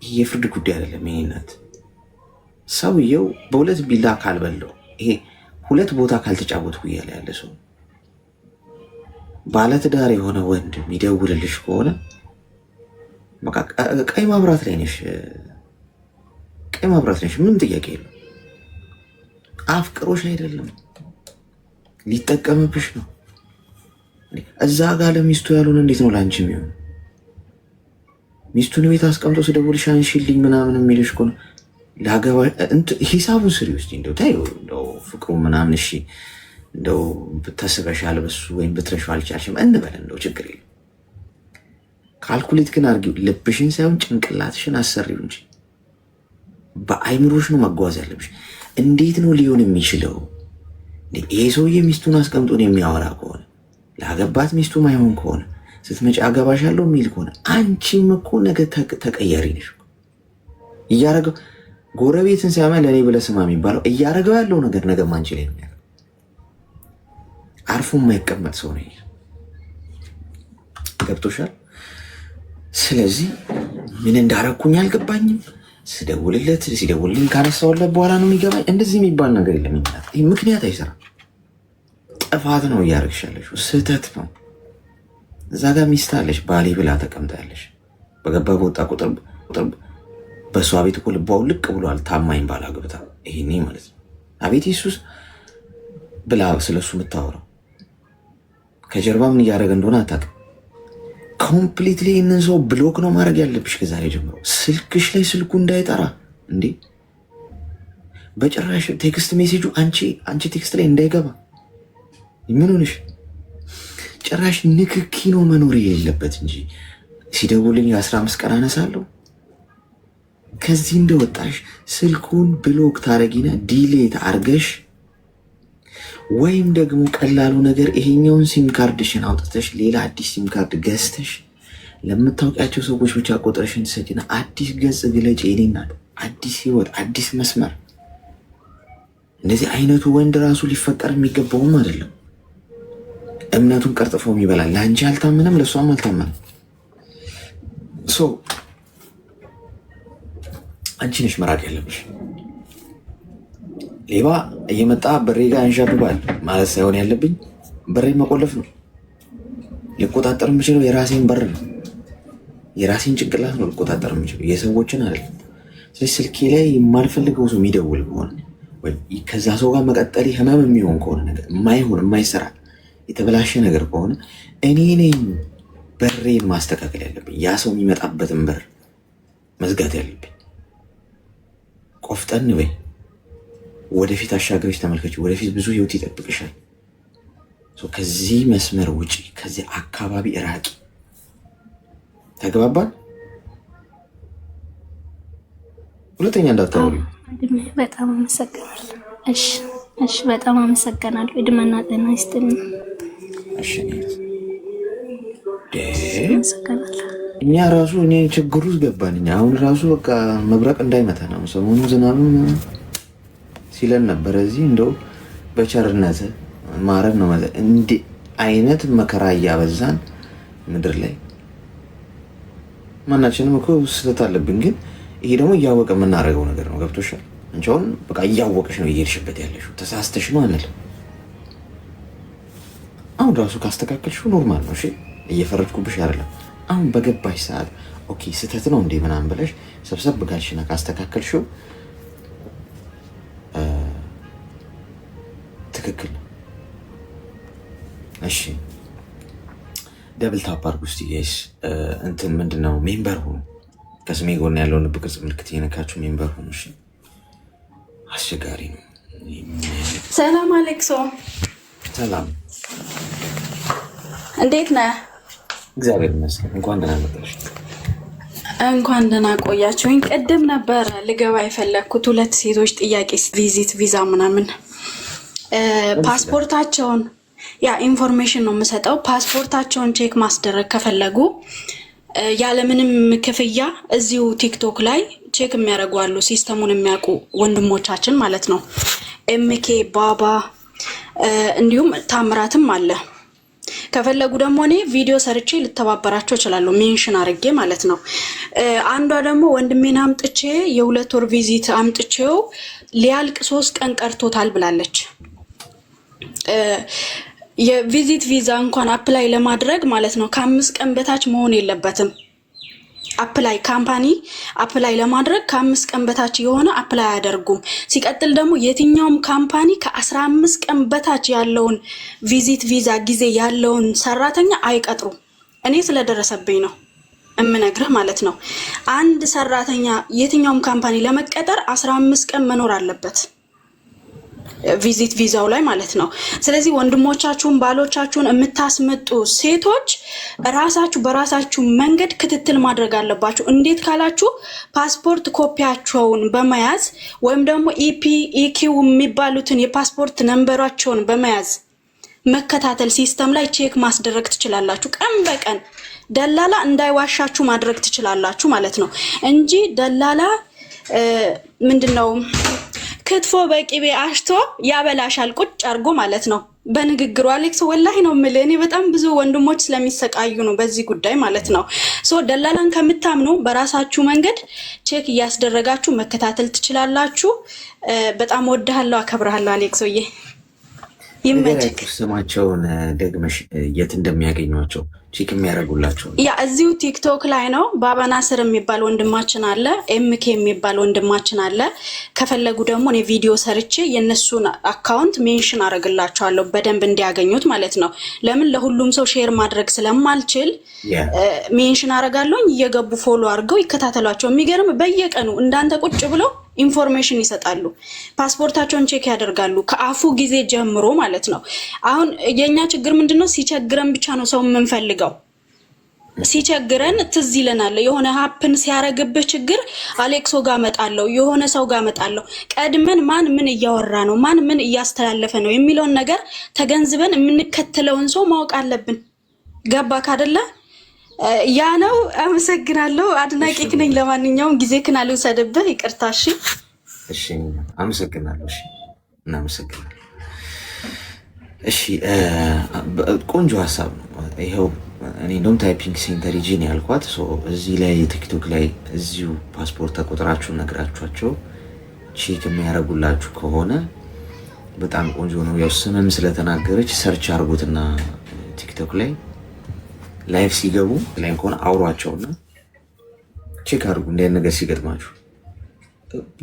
B: ይሄ የፍርድ ጉዳይ አይደለም። ይሄነት ሰውየው በሁለት ቢላ ካልበለው ይሄ ሁለት ቦታ ካልተጫወትኩ እያለ ያለ ሰው ባለትዳር የሆነ ወንድ የሚደውልልሽ ከሆነ በቃ ቀይ ማብራት ላይ ነሽ፣ ቀይ ማብራት ነሽ። ምንም ጥያቄ የለም። አፍቅሮሽ አይደለም፣ ሊጠቀምብሽ ነው። እዛ ጋር ለሚስቱ ያልሆነ እንዴት ነው ለአንቺ የሚሆን? ሚስቱን ቤት አስቀምጦ ስደውልሽ አንሺልኝ ምናምን የሚልሽ ከሆነ ላገባ ሂሳቡን ስሪ ውስጥ እንደው ታዩ እንደው ፍቅሩ ምናምን እሺ እንደው ብትስበሻል በሱ ወይም ብትረሻው አልቻልሽም እንበል እንደው ችግር የለም። ካልኩሌት ግን አድርጊው። ልብሽን ሳይሆን ጭንቅላትሽን አሰሪው እንጂ በአይምሮሽ ነው መጓዝ ያለብሽ። እንዴት ነው ሊሆን የሚችለው? ይሄ ሰውዬ ሚስቱን አስቀምጦን የሚያወራ ከሆነ ለአገባት ሚስቱ ማይሆን ከሆነ ስትመጪ አገባሻለሁ የሚል ከሆነ አንቺም እኮ ነገ ተቀያሪ ነሽ። እያረገው ጎረቤትን ሲያማ ለእኔ ብለህ ስማ የሚባለው እያረገው ያለው ነገር ነገ አንቺ ላይ ነው። አርፎ የማይቀመጥ ሰው ነው። ገብቶሻል? ስለዚህ ምን እንዳረኩኝ አልገባኝም። ሲደውልልኝ ካነሳውለት በኋላ ነው የሚገባኝ። እንደዚህ የሚባል ነገር የለም። ይህ ምክንያት አይሰራም። ጥፋት ነው እያደረግሻለሽ፣ ስህተት ነው። እዛ ጋር ሚስት አለሽ፣ ባሌ ብላ ተቀምጣለሽ። በገባ በወጣ ቁጥር በእሷ ቤት እኮ ልቧው ልቅ ብሏል። ታማኝ ባል አግብታ ይሄኔ ማለት ነው። አቤት ኢየሱስ ብላ ስለሱ የምታወራው ከጀርባ ምን እያደረገ እንደሆነ አታውቅም። ኮምፕሊትሊ ይህንን ሰው ብሎክ ነው ማድረግ ያለብሽ ከዛሬ ጀምሮ። ስልክሽ ላይ ስልኩ እንዳይጠራ እንዴ! በጭራሽ ቴክስት ሜሴጁ አንቺ ቴክስት ላይ እንዳይገባ። ምን ሆነሽ? ጭራሽ ንክኪ ነው መኖር የሌለበት እንጂ ሲደውልኝ የ15 ቀን አነሳለሁ። ከዚህ እንደወጣሽ ስልኩን ብሎክ ታረጊና ዲሌት አርገሽ ወይም ደግሞ ቀላሉ ነገር ይሄኛውን ሲም ካርድሽን አውጥተሽ ሌላ አዲስ ሲም ካርድ ገዝተሽ ለምታውቂያቸው ሰዎች ብቻ ቁጥርሽን ትሰጪና አዲስ ገጽ ግለጭ። የኔና አዲስ ህይወት፣ አዲስ መስመር። እንደዚህ አይነቱ ወንድ ራሱ ሊፈቀር የሚገባውም አይደለም። እምነቱን ቀርጥፎም ይበላል። ለአንቺ አልታመነም፣ ለእሷም አልታመነም። አንቺ ነሽ መራቅ ያለብሽ። ሌባ እየመጣ በሬ ጋር ያንዣብባል ማለት ሳይሆን ያለብኝ በሬ መቆለፍ ነው። ሊቆጣጠር የምችለው የራሴን በር ነው፣ የራሴን ጭንቅላት ነው ሊቆጣጠር የምችለው፣ የሰዎችን አይደለም። ስለዚህ ስልኬ ላይ የማልፈልገው ሰው የሚደውል ከሆነ ከዛ ሰው ጋር መቀጠል ህመም የሚሆን ከሆነ ነገር የማይሆን የማይሰራ የተበላሸ ነገር ከሆነ እኔ ነኝ በሬን ማስተካከል ያለብኝ፣ ያ ሰው የሚመጣበትን በር መዝጋት ያለብኝ። ቆፍጠን በይ፣ ወደፊት አሻገሮች ተመልከች። ወደፊት ብዙ ህይወት ይጠብቅሻል። ከዚህ መስመር ውጪ፣ ከዚህ አካባቢ ራቂ። ተግባባን? ሁለተኛ እንዳታወሪ።
D: በጣም አመሰግናለሁ። እሺ፣ በጣም አመሰግናለሁ። እድሜና ጤና ይስጥልኝ።
B: እሺ፣
D: አመሰግናለሁ።
B: እኛ ራሱ እኔ ችግሩ ውስጥ ገባን። እኛ አሁን ራሱ በቃ መብረቅ እንዳይመታ ነው። ሰሞኑ ዝናብም ሲለን ነበረ። እዚህ እንደው በቸርነት ማረን ነው ማለት እንዲህ አይነት መከራ እያበዛን ምድር ላይ ማናችንም እኮ ስህተት አለብን። ግን ይሄ ደግሞ እያወቀ የምናደርገው ነገር ነው። ገብቶሻል? አንቺ አሁን በቃ እያወቀሽ ነው እየሄድሽበት ያለሽው። ተሳስተሽ ነው አንልም። አሁን ራሱ ካስተካከልሽው ኖርማል ነው። እሺ፣ እየፈረድኩብሽ አይደለም። አሁን በገባሽ ሰዓት ኦኬ ስህተት ነው እንዴ ምናምን ብለሽ ሰብሰብ ብጋልሽና ካስተካከልሽው ትክክል ነው። እሺ ደብል ታፕ አድርጉ እስቲ ጋይስ። እንትን ምንድነው ሜምበር ሁኑ። ከስሜ ጎን ያለውን ልብ ቅርጽ ምልክት እየነካችሁ ሜምበር ሁኑ። እሺ አስቸጋሪ ነው።
D: ሰላም አሌክሶ።
B: ሰላም፣
D: እንዴት ነህ?
B: እግዚአብሔር ይመስገን። እንኳን ደህና መጣሽ።
D: እንኳን ደህና ቆያችሁኝ። ቅድም ነበረ ልገባ የፈለግኩት ሁለት ሴቶች ጥያቄ ቪዚት ቪዛ ምናምን ፓስፖርታቸውን ኢንፎርሜሽን ነው የምሰጠው። ፓስፖርታቸውን ቼክ ማስደረግ ከፈለጉ ያለምንም ክፍያ እዚሁ ቲክቶክ ላይ ቼክ የሚያደርጉ አሉ። ሲስተሙን የሚያውቁ ወንድሞቻችን ማለት ነው። ኤምኬ ባባ እንዲሁም ታምራትም አለ። ከፈለጉ ደግሞ እኔ ቪዲዮ ሰርቼ ልተባበራቸው እችላለሁ፣ ሜንሽን አድርጌ ማለት ነው። አንዷ ደግሞ ወንድሜን አምጥቼ የ2 ወር ቪዚት አምጥቼው ሊያልቅ 3 ቀን ቀርቶታል ብላለች። የቪዚት ቪዛ እንኳን አፕላይ ለማድረግ ማለት ነው ከ5 ቀን በታች መሆን የለበትም። አፕላይ ካምፓኒ አፕላይ ለማድረግ ከ5 ቀን በታች የሆነ አፕላይ አያደርጉም። ሲቀጥል ደግሞ የትኛውም ካምፓኒ ከ15 ቀን በታች ያለውን ቪዚት ቪዛ ጊዜ ያለውን ሰራተኛ አይቀጥሩም። እኔ ስለደረሰብኝ ነው እምነግርህ ማለት ነው። አንድ ሰራተኛ የትኛውም ካምፓኒ ለመቀጠር 15 ቀን መኖር አለበት።
F: ቪዚት ቪዛው ላይ ማለት ነው። ስለዚህ ወንድሞቻችሁን ባሎቻችሁን የምታስመጡ ሴቶች ራሳችሁ በራሳችሁ መንገድ ክትትል ማድረግ አለባችሁ። እንዴት ካላችሁ ፓስፖርት ኮፒያቸውን በመያዝ ወይም ደግሞ ኢኪው የሚባሉትን የፓስፖርት ነንበራቸውን በመያዝ መከታተል ሲስተም ላይ ቼክ ማስደረግ ትችላላችሁ። ቀን በቀን ደላላ እንዳይዋሻችሁ ማድረግ ትችላላችሁ ማለት ነው እንጂ ደላላ ምንድነው ክትፎ በቂቤ አሽቶ ያበላሻል ቁጭ አርጎ ማለት ነው በንግግሩ። አሌክስ ወላሂ ነው የምልህ እኔ በጣም ብዙ ወንድሞች ስለሚሰቃዩ ነው በዚህ ጉዳይ ማለት ነው። ሶ ደላላን ከምታምኑ በራሳችሁ መንገድ ቼክ እያስደረጋችሁ መከታተል ትችላላችሁ። በጣም ወድሃለሁ፣ አከብርሃለሁ አሌክስዬ። ይመችክ።
B: ስማቸውን ደግመሽ የት እንደሚያገኟቸው ቼክ የሚያደርጉላቸው
F: ያ እዚሁ ቲክቶክ ላይ ነው። ባባ ናስር የሚባል ወንድማችን አለ፣ ኤምኬ የሚባል ወንድማችን አለ። ከፈለጉ ደግሞ እኔ ቪዲዮ ሰርቼ የነሱን አካውንት ሜንሽን አደርግላቸዋለሁ በደንብ እንዲያገኙት ማለት ነው። ለምን ለሁሉም ሰው ሼር ማድረግ ስለማልችል ሜንሽን አደርጋለሁኝ። እየገቡ ፎሎ አድርገው ይከታተሏቸው። የሚገርም በየቀኑ እንዳንተ ቁጭ ብለው ኢንፎርሜሽን ይሰጣሉ። ፓስፖርታቸውን ቼክ ያደርጋሉ ከአፉ ጊዜ ጀምሮ ማለት ነው። አሁን የኛ ችግር ምንድነው? ሲቸግረን ብቻ ነው ሰው የምንፈልገው። ሲቸግረን ትዝ ይለናል። የሆነ ሀፕን ሲያረግብህ ችግር አሌክሶ ጋር መጣለው፣ የሆነ ሰው ጋር መጣለው። ቀድመን ማን ምን እያወራ ነው፣ ማን ምን እያስተላለፈ ነው የሚለውን ነገር ተገንዝበን የምንከተለውን ሰው ማወቅ አለብን። ገባክ አይደለ? ያ ነው። አመሰግናለሁ። አድናቂክ ነኝ። ለማንኛውም ጊዜ ክን አልወሰድብህ፣ ይቅርታ።
B: እሺ፣ አመሰግናለሁ። እሺ፣ እናመሰግናለን። እሺ፣ ቆንጆ ሀሳብ ነው ይኸው። እኔ እንደውም ታይፒንግ ሴንተር ሂጂ ነው ያልኳት። እዚህ ላይ ቲክቶክ ላይ እዚሁ ፓስፖርት ቁጥራችሁን ነግራችኋቸው ቼክ የሚያደርጉላችሁ ከሆነ በጣም ቆንጆ ነው። ያው ስምም ስለተናገረች ሰርች አድርጉትና ቲክቶክ ላይ ላይፍ ሲገቡ ላይ ከሆነ አውሯቸውና ቼክ አድርጉ። እንደ ነገር ሲገጥማችሁ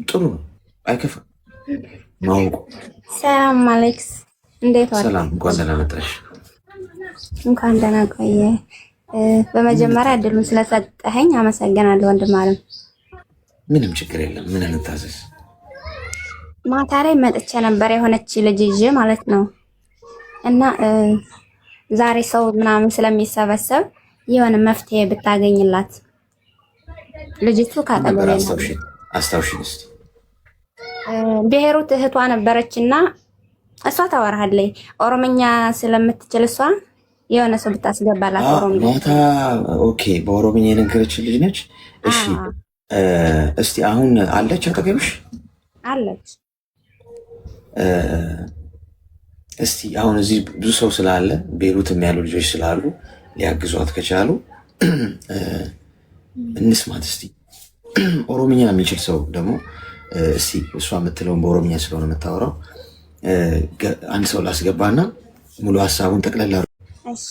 B: ጥሩ ነው፣ አይከፋም ማወቁ።
E: ሰላም አሌክስ፣ እንዴት ዋልክ?
B: ሰላም፣ እንኳን ደህና መጣሽ።
E: እንኳን ደህና ቆየ። በመጀመሪያ እድሉን ስለሰጠኸኝ አመሰግናለሁ ወንድም አለም።
B: ምንም ችግር የለም። ምን እንታዘዝ?
E: ማታ ላይ መጥቼ ነበር የሆነች ልጅ ይዤ ማለት ነው እና ዛሬ ሰው ምናምን ስለሚሰበሰብ የሆነ መፍትሄ ብታገኝላት። ልጅቱ ካጠገቤ ነው።
B: አስታውሽኝ እስቲ።
E: ብሔሩት እህቷ ነበረችና እሷ ታወራለች ኦሮምኛ ስለምትችል እሷ የሆነ ሰው ብታስገባላት ኦሮምኛ።
B: ማታ ኦኬ፣ በኦሮምኛ የነገረችን ልጅ ነች። እሺ፣ እስቲ አሁን አለች አጠገብሽ?
E: አለች።
B: እስቲ አሁን እዚህ ብዙ ሰው ስላለ ቤሩትም ያሉ ልጆች ስላሉ ሊያግዟት ከቻሉ እንስማት እስቲ። ኦሮምኛ የሚችል ሰው ደግሞ እስቲ እሷ የምትለውን በኦሮምኛ ስለሆነ የምታወራው አንድ ሰው ላስገባና ሙሉ ሀሳቡን ጠቅለላ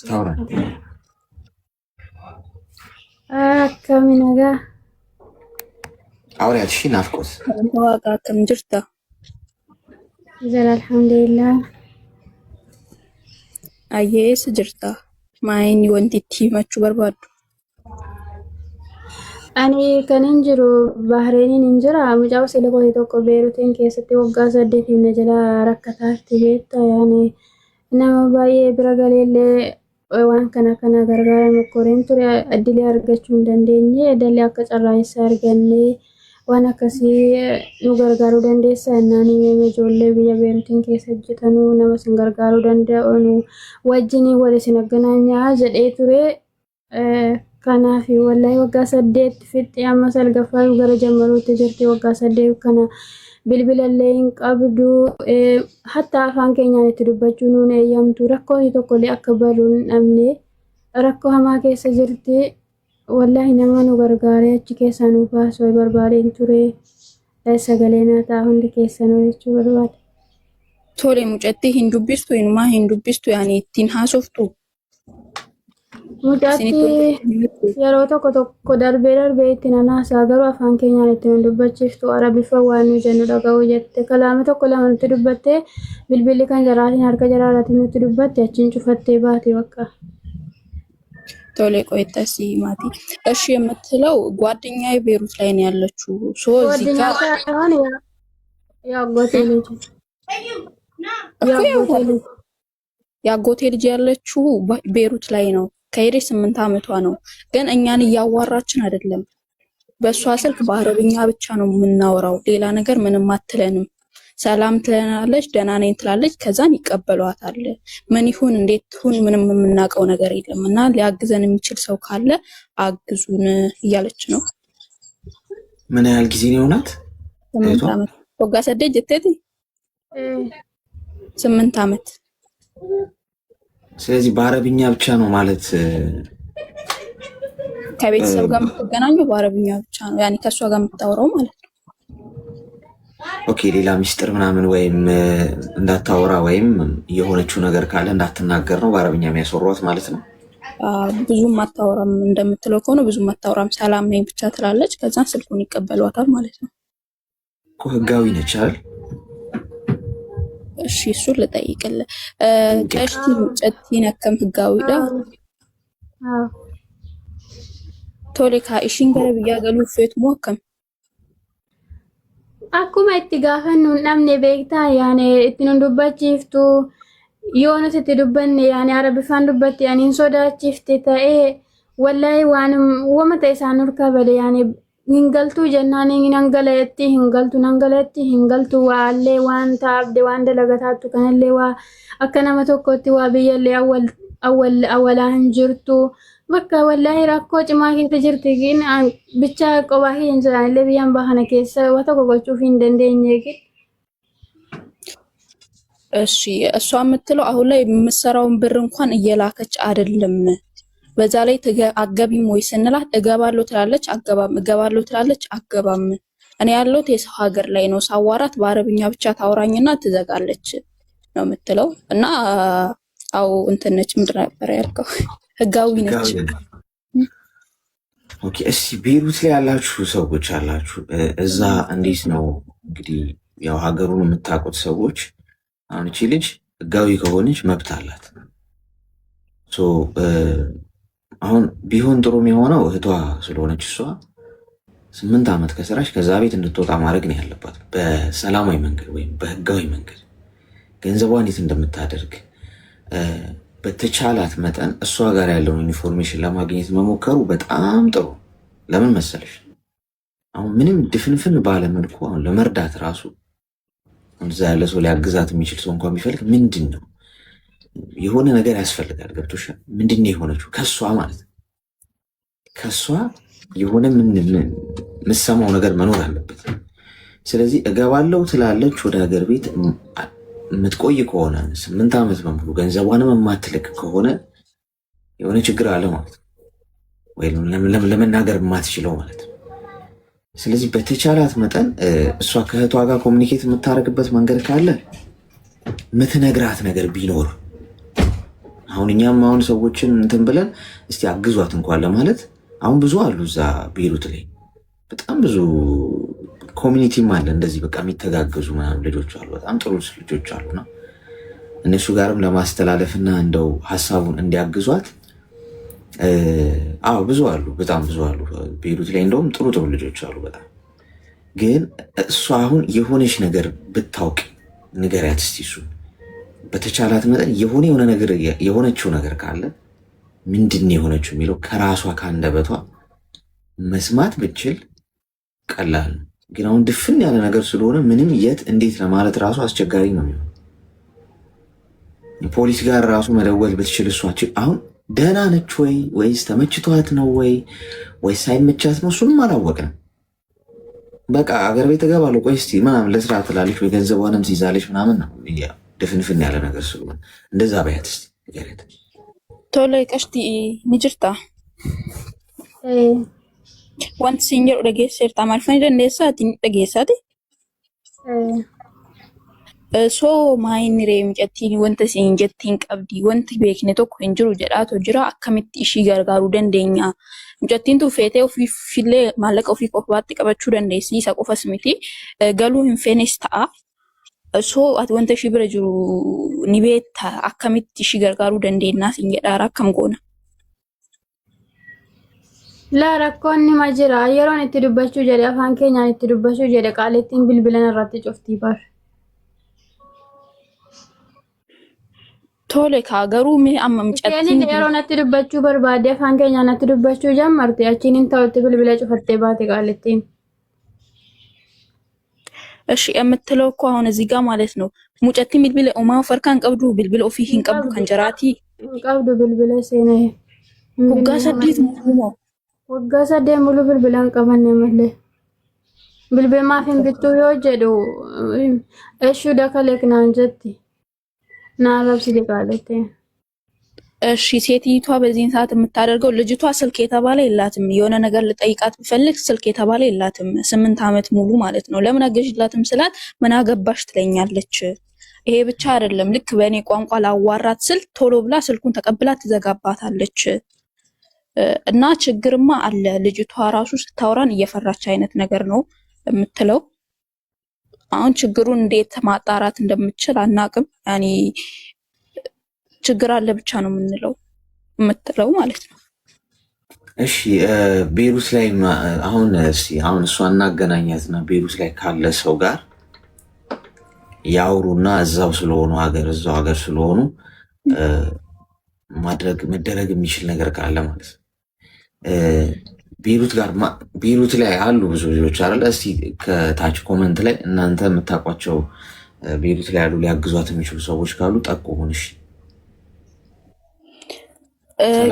B: ታውራ።
C: ከሚነጋ
B: አውሪያት። እሺ፣ ናፍቆት
G: ዋጋ ከም ጅርታ
C: ዘላ አልሐምዱሊላህ
G: አየስ ጅርታ ማይን ወንቲቲ መቹ በርባዱ
C: አኔ ከነን ጅሩ ባህሬኒን እንጀራ ሙጫው ሲለቆ ቶኮ ቤሩቴን ከሰቲ ወጋ ሰደት ነጀላ ረከታቲ ቤታ ያኔ nama baay'ee bira galeellee waan kana gargaara mokoreen ture addilee argachuu hin dandeenye dalii akka carraa'essa argannee waan akkasii nu gargaaruu dandeessa jennaan himee ijoollee biyya beeruutiin keessa hojjetanuu nama sin gargaaruu danda'u wajjin wal isin agganaanyaa jedhee ture. Kanaaf wallahi waggaa 8 fixxee amma salgaffaa gara jammaruutti jirti. Waggaa 8 kana bilbilallee hin qabdu hatta afaan keenyaan itti dubbachuu nuun eeyyamtu. Rakkoo tokkollee akka baluun dhabne rakkoo hamaa keessa jirti. Wallahi nama nu gargaaree achi keessaa nu baasuu barbaadeen ture. Sagalee naataa hundi keessanuu jechuu barbaada.
G: Tole mucatti hin dubbistu inumaa hin dubbistu yaani ittiin haasoftu.
C: Mucatti yeroo tokko darbee ittiin anaasaa garuu afaan keenyaan ittiin dubbachiiftu arabiffaa waan nu jennu dhaga'uu jette. Kalaama tokko lama nutti dubbattee bilbilli kan jaraatiin harka jaraatiin nutti dubbatte achiin cufattee baate bakka.
G: Tole ቆይታ ሲማቲ እሺ የምትለው ጓደኛዬ ቤሩት ላይ ነው ያለችው። ሶ እዚህ ጋር
C: ያው ጎቴ ልጅ
G: እኮ
C: ያጎቴ ልጅ
G: ያጎቴ ልጅ ያለችው ቤሩት ላይ ነው። ከሄደች 8 ዓመቷ ነው። ግን እኛን እያዋራችን አይደለም። በእሷ ስልክ በአረብኛ ብቻ ነው የምናወራው። ሌላ ነገር ምንም አትለንም። ሰላም ትለናለች፣ ደህና ነኝ ትላለች። ከዛን ይቀበሏታል። ምን ይሁን እንዴት ይሁን ምንም የምናውቀው ነገር የለም እና ሊያግዘን የሚችል ሰው ካለ አግዙን እያለች ነው።
B: ምን ያህል ጊዜ ነው ናት?
G: 8 ዓመት ወጋ ሰደጅ እቴቲ 8 ዓመት።
B: ስለዚህ በአረብኛ ብቻ ነው ማለት
G: ከቤተሰብ ጋር የምትገናኘው በአረብኛ ብቻ ነው። ያኔ ከእሷ ጋር የምታወራው ማለት ነው።
B: ኦኬ። ሌላ ሚስጥር ምናምን ወይም እንዳታወራ ወይም የሆነችው ነገር ካለ እንዳትናገር ነው በአረብኛ የሚያስወሯት ማለት ነው።
G: ብዙም አታወራም እንደምትለው ከሆነ ብዙም አታወራም። ሰላም ነኝ ብቻ ትላለች። ከዛን ስልኩን ይቀበሏታል ማለት ነው።
B: እኮ ህጋዊ ነች አይደል?
G: እሺ እሱን ልጠይቅልህ። ቀሽቲ ጨቲ ነከም ህጋዊ ዳ ቶሌካ ኢሽን ገረ ብያ ገሉ ፌት ሞከም
D: akkuma itti gaafannu hin dhabne beektaa yaani ittiin dubbachiiftu yoo nuti itti dubbanne yaani arabiffaan dubbatti yaani hin sodaachifte ta'ee wallahi waan wama ta'e isaan urkaa bade yaani hin galtuu jennaan hin galtu waallee waan taabde waan dalagataattu kanallee waa akka nama tokkotti waa biyyallee awwalaa hin jirtu. Bakka wallahi rakkoo cimaa keessa jirti gin bicha qobaa hin jiraanillee biyyaan bahana keessa waa tokko gochuuf hin dandeenye ግን
G: እሺ እሷ የምትለው አሁን ላይ የምትሰራውን ብር እንኳን እየላከች አይደለም። በዛ ላይ አገቢም ወይ ስንላት እገባለሁ ትላለች፣ አገባም እገባለሁ ትላለች፣ አገባም። እኔ ያለሁት የሰው ሀገር ላይ ነው። ሳዋራት በአረብኛ ብቻ ታውራኝና ትዘጋለች ነው የምትለው። እና አው እንትነች ምንድን ነበር ያልከው? ህጋዊ ነች።
B: ኦኬ። እስቲ ቤሩት ላይ ያላችሁ ሰዎች አላችሁ፣ እዛ እንዴት ነው እንግዲህ ያው ሀገሩን የምታውቁት ሰዎች፣ አሁን እቺ ልጅ ህጋዊ ከሆነች መብት አላት። አሁን ቢሆን ጥሩ የሚሆነው እህቷ ስለሆነች እሷ 8 ዓመት ከሰራች ከዛ ቤት እንድትወጣ ማድረግ ነው ያለባት፣ በሰላማዊ መንገድ ወይም በህጋዊ መንገድ ገንዘቧን እንዴት እንደምታደርግ በተቻላት መጠን እሷ ጋር ያለውን ኢንፎርሜሽን ለማግኘት መሞከሩ በጣም ጥሩ። ለምን መሰለሽ አሁን ምንም ድፍንፍን ባለመልኩ አሁን ለመርዳት ራሱ እዛ ያለ ሰው ሊያግዛት የሚችል ሰው እንኳን ቢፈልግ ምንድን ነው የሆነ ነገር ያስፈልጋል። ገብቶሻል? ምንድን ነው የሆነችው ከሷ ማለት ነው። ከሷ የሆነ የምትሰማው ነገር መኖር አለበት። ስለዚህ እገባለሁ ትላለች ወደ ሀገር ቤት የምትቆይ ከሆነ 8 ዓመት በሙሉ ገንዘቧንም የማትልክ ከሆነ የሆነ ችግር አለ ማለት ነው፣ ወይም ለመናገር የማትችለው ማለት ነው። ስለዚህ በተቻላት መጠን እሷ ከእህቷ ጋር ኮሚኒኬት የምታደርግበት መንገድ ካለ ምትነግራት ነገር ቢኖር፣ አሁን እኛም አሁን ሰዎችን እንትን ብለን እስቲ አግዟት እንኳን ለማለት አሁን ብዙ አሉ እዛ ቤሩት ላይ በጣም ብዙ ኮሚኒቲም አለ እንደዚህ በቃ የሚተጋገዙ ምናምን ልጆች አሉ፣ በጣም ጥሩ ልጆች አሉና እነሱ ጋርም ለማስተላለፍና እንደው ሀሳቡን እንዲያግዟት ብዙ አሉ፣ በጣም ብዙ አሉ ቤሩት ላይ እንደውም ጥሩ ጥሩ ልጆች አሉ በጣም። ግን እሷ አሁን የሆነች ነገር ብታውቅ ንገሪያት እስቲ። እሱ በተቻላት መጠን የሆነ ነገር የሆነችው ነገር ካለ ምንድን የሆነችው የሚለው ከራሷ ከአንደበቷ መስማት ብችል ቀላል ነው። ግን አሁን ድፍን ያለ ነገር ስለሆነ ምንም የት እንዴት ለማለት ራሱ አስቸጋሪ ነው የሚሆነው። ፖሊስ ጋር ራሱ መደወል ብትችል እሷ አሁን ደህና ነች ወይ ወይስ ተመችቷት ነው ወይስ ሳይመቻት ነው? እሱንም አላወቅንም። በቃ አገር ቤት እገባለሁ ቆይ እስቲ ምናምን ለስራ ትላለች ወይ ገንዘቧንም ትይዛለች ምናምን ነው። ድፍንፍን ያለ ነገር ስለሆነ እንደዛ በያት እስቲ ንገሪያት።
G: ቶሎ ቀሽቲ ንጅርታ wanti siin jedhu dhageesseerta maalfanii dandeessaati dhageessaati soo maayinni ree micattiin wanta siin jettiin qabdi wanti beekne tokko hin jiru jedhaatu jira akkamitti ishii gargaaruu dandeenya micattiin tuufeetee ofiifillee maallaqa ofii qofaatti qabachuu dandeessi isa qofas miti galuu hin feenes ta'a soo ati wanta ishii bira jiru ni beekta akkamitti ishii gargaaruu dandeenyaa siin jedhaara akkam goona.
D: La rakkoonni ma jira yeroon itti dubbachuu jedhe afaan keenyaan itti dubbachuu jedhe qaalettiin bilbilan irratti cuftii bar.
G: ቶሎ ከሀገሩ አመምጨት
C: ያኔ የሮነት ድበቹ በርባዴ ፋንከኛ ነት ድበቹ ጀመርት ያቺንን ታውት ብልብለ ጭፈቴ ባቴ ቃልቴን
G: እሺ የምትለው እኮ አሁን እዚህ ጋር ማለት ነው ሙጨቲ ሚልቢል ኦማ ፈርካን ቀብዱ ብልብል ኦፊሂን ቀብዱ ከንጀራቲ
C: ቀብዱ ብልብለ ሰኔ
G: ወጋ ሰዲት ሙሉ
C: ወጋ ሰደ ሙሉ ብልብላን ቀበን የመለ ብልብል ማፊን ብቱ ይወጀዱ እሹ ደከለክና እንጀቲ ናራብ ሲልቃለቴ
G: እሺ ሴትይቷ በዚህን ሰዓት የምታደርገው ልጅቷ ስልክ የተባለ የላትም የሆነ ነገር ልጠይቃት ብፈልግ ስልክ የተባለ የላትም 8 አመት ሙሉ ማለት ነው ለምን አገዥላትም ስላት ምን አገባሽ ትለኛለች ይሄ ብቻ አይደለም ልክ በእኔ ቋንቋ ላዋራት ስል ቶሎ ብላ ስልኩን ተቀብላ ትዘጋባታለች እና ችግርማ አለ ልጅቷ ራሱ ስታወራን እየፈራች አይነት ነገር ነው የምትለው አሁን ችግሩን እንዴት ማጣራት እንደምትችል አናቅም ያኒ ችግር አለ ብቻ ነው የምትለው ማለት ነው
B: እሺ ቤሩት ላይ አሁን እሷ እናገናኛትና ቤሩት ላይ ካለ ሰው ጋር ያውሩና እዛው ሀገር ስለሆኑ መደረግ የሚችል ነገር ካለ ማለት ነው ቤሩት ላይ አሉ ብዙ ልጆች አይደል እስቲ ከታች ኮመንት ላይ እናንተ የምታውቋቸው ቤሩት ላይ ያሉ ሊያግዟት የሚችሉ ሰዎች ካሉ ጠቁሙን እሺ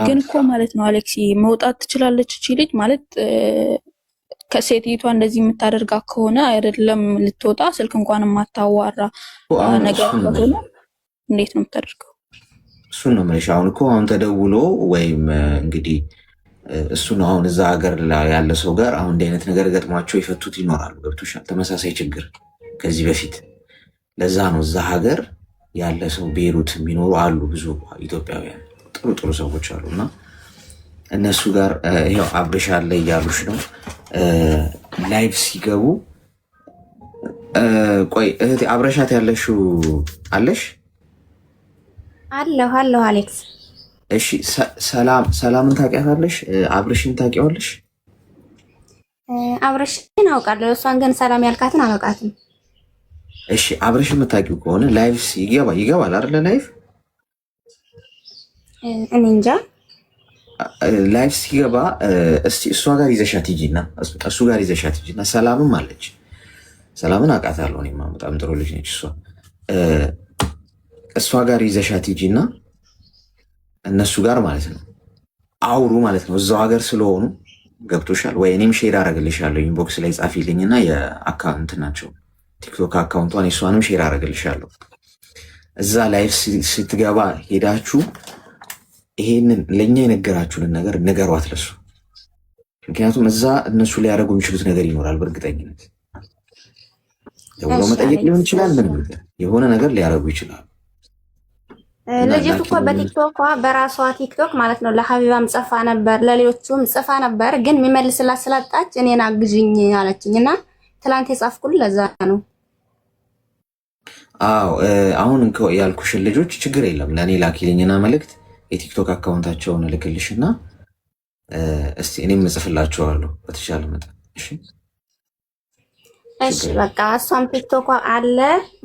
G: ግን እኮ ማለት ነው አሌክሲ መውጣት ትችላለች እቺ ልጅ ማለት ከሴትይቷ እንደዚህ የምታደርጋ ከሆነ አይደለም ልትወጣ ስልክ እንኳን ማታዋራ ነገር ከሆነ እንዴት ነው የምታደርገው
B: እሱን ነው ማለት አሁን ተደውሎ ወይም እንግዲህ እሱ ነው አሁን እዛ ሀገር ያለ ሰው ጋር አሁን እንዲህ አይነት ነገር ገጥሟቸው ይፈቱት ይኖራሉ ገብቶሻል ተመሳሳይ ችግር ከዚህ በፊት ለዛ ነው እዛ ሀገር ያለ ሰው ቤሩት የሚኖሩ አሉ ብዙ ኢትዮጵያውያን ጥሩ ሰዎች አሉና እነሱ ጋር ይሄው አብርሽ አለ እያሉሽ ነው ላይቭ ሲገቡ ቆይ እህቴ አብረሻት ያለሽው አለሽ
E: አለሁ አሌክስ
B: እሺ ሰላምን ታውቂያታለሽ አብርሽን ታውቂዋለሽ
E: አብርሽን አውቃለሁ እሷን ግን ሰላም ያልካትን አላውቃትም
B: እሺ አብርሽን የምታውቂው ከሆነ ላይቭ ይገባል አይደል ላይቭ
E: እኔ እንጃ
B: ላይቭ ሲገባ እስቲ እሷ ጋር ይዘሻት ሂጂና እሱ ጋር ይዘሻት ሂጂና ሰላምም አለች ሰላምን አውቃታለሁ እኔማ በጣም ጥሩ ልጅ ነች እሷ ጋር ይዘሻት ሂጂና እነሱ ጋር ማለት ነው አውሩ ማለት ነው እዛው ሀገር ስለሆኑ ገብቶሻል ወይ እኔም ሼር አደርግልሻለሁ ኢንቦክስ ላይ ጻፊልኝና የአካውንት ናቸው ቲክቶክ አካውንቷን እሷንም ሼር አደርግልሻለሁ እዛ ላይቭ ስትገባ ሄዳችሁ ይሄንን ለኛ የነገራችሁን ነገር ንገሯት ለሱ ምክንያቱም እዛ እነሱ ላይ ያደርጉ የሚችሉት ነገር ይኖራል በእርግጠኝነት ደውሎ መጠየቅ ሊሆን ይችላል ምን የሆነ ነገር ሊያደርጉ ይችላል
E: ልጅቱ እኮ በቲክቶክ በራሷ ቲክቶክ ማለት ነው ለሐቢባም ጽፋ ነበር ለሌሎቹም ጽፋ ነበር ግን የሚመልስላት ስላጣች እኔን አግዥኝ አለችኝና ትላንት የጻፍኩልህ ለዛ ነው
B: አዎ አሁን ያልኩሽን ልጆች ችግር የለም ለኔ ላኪልኝና መልእክት የቲክቶክ አካውንታቸውን ልክልሽና እስቲ እኔም እጽፍላቸዋለሁ በተሻለ መጠን
E: እሺ በቃ እሷም ቲክቶክ አለ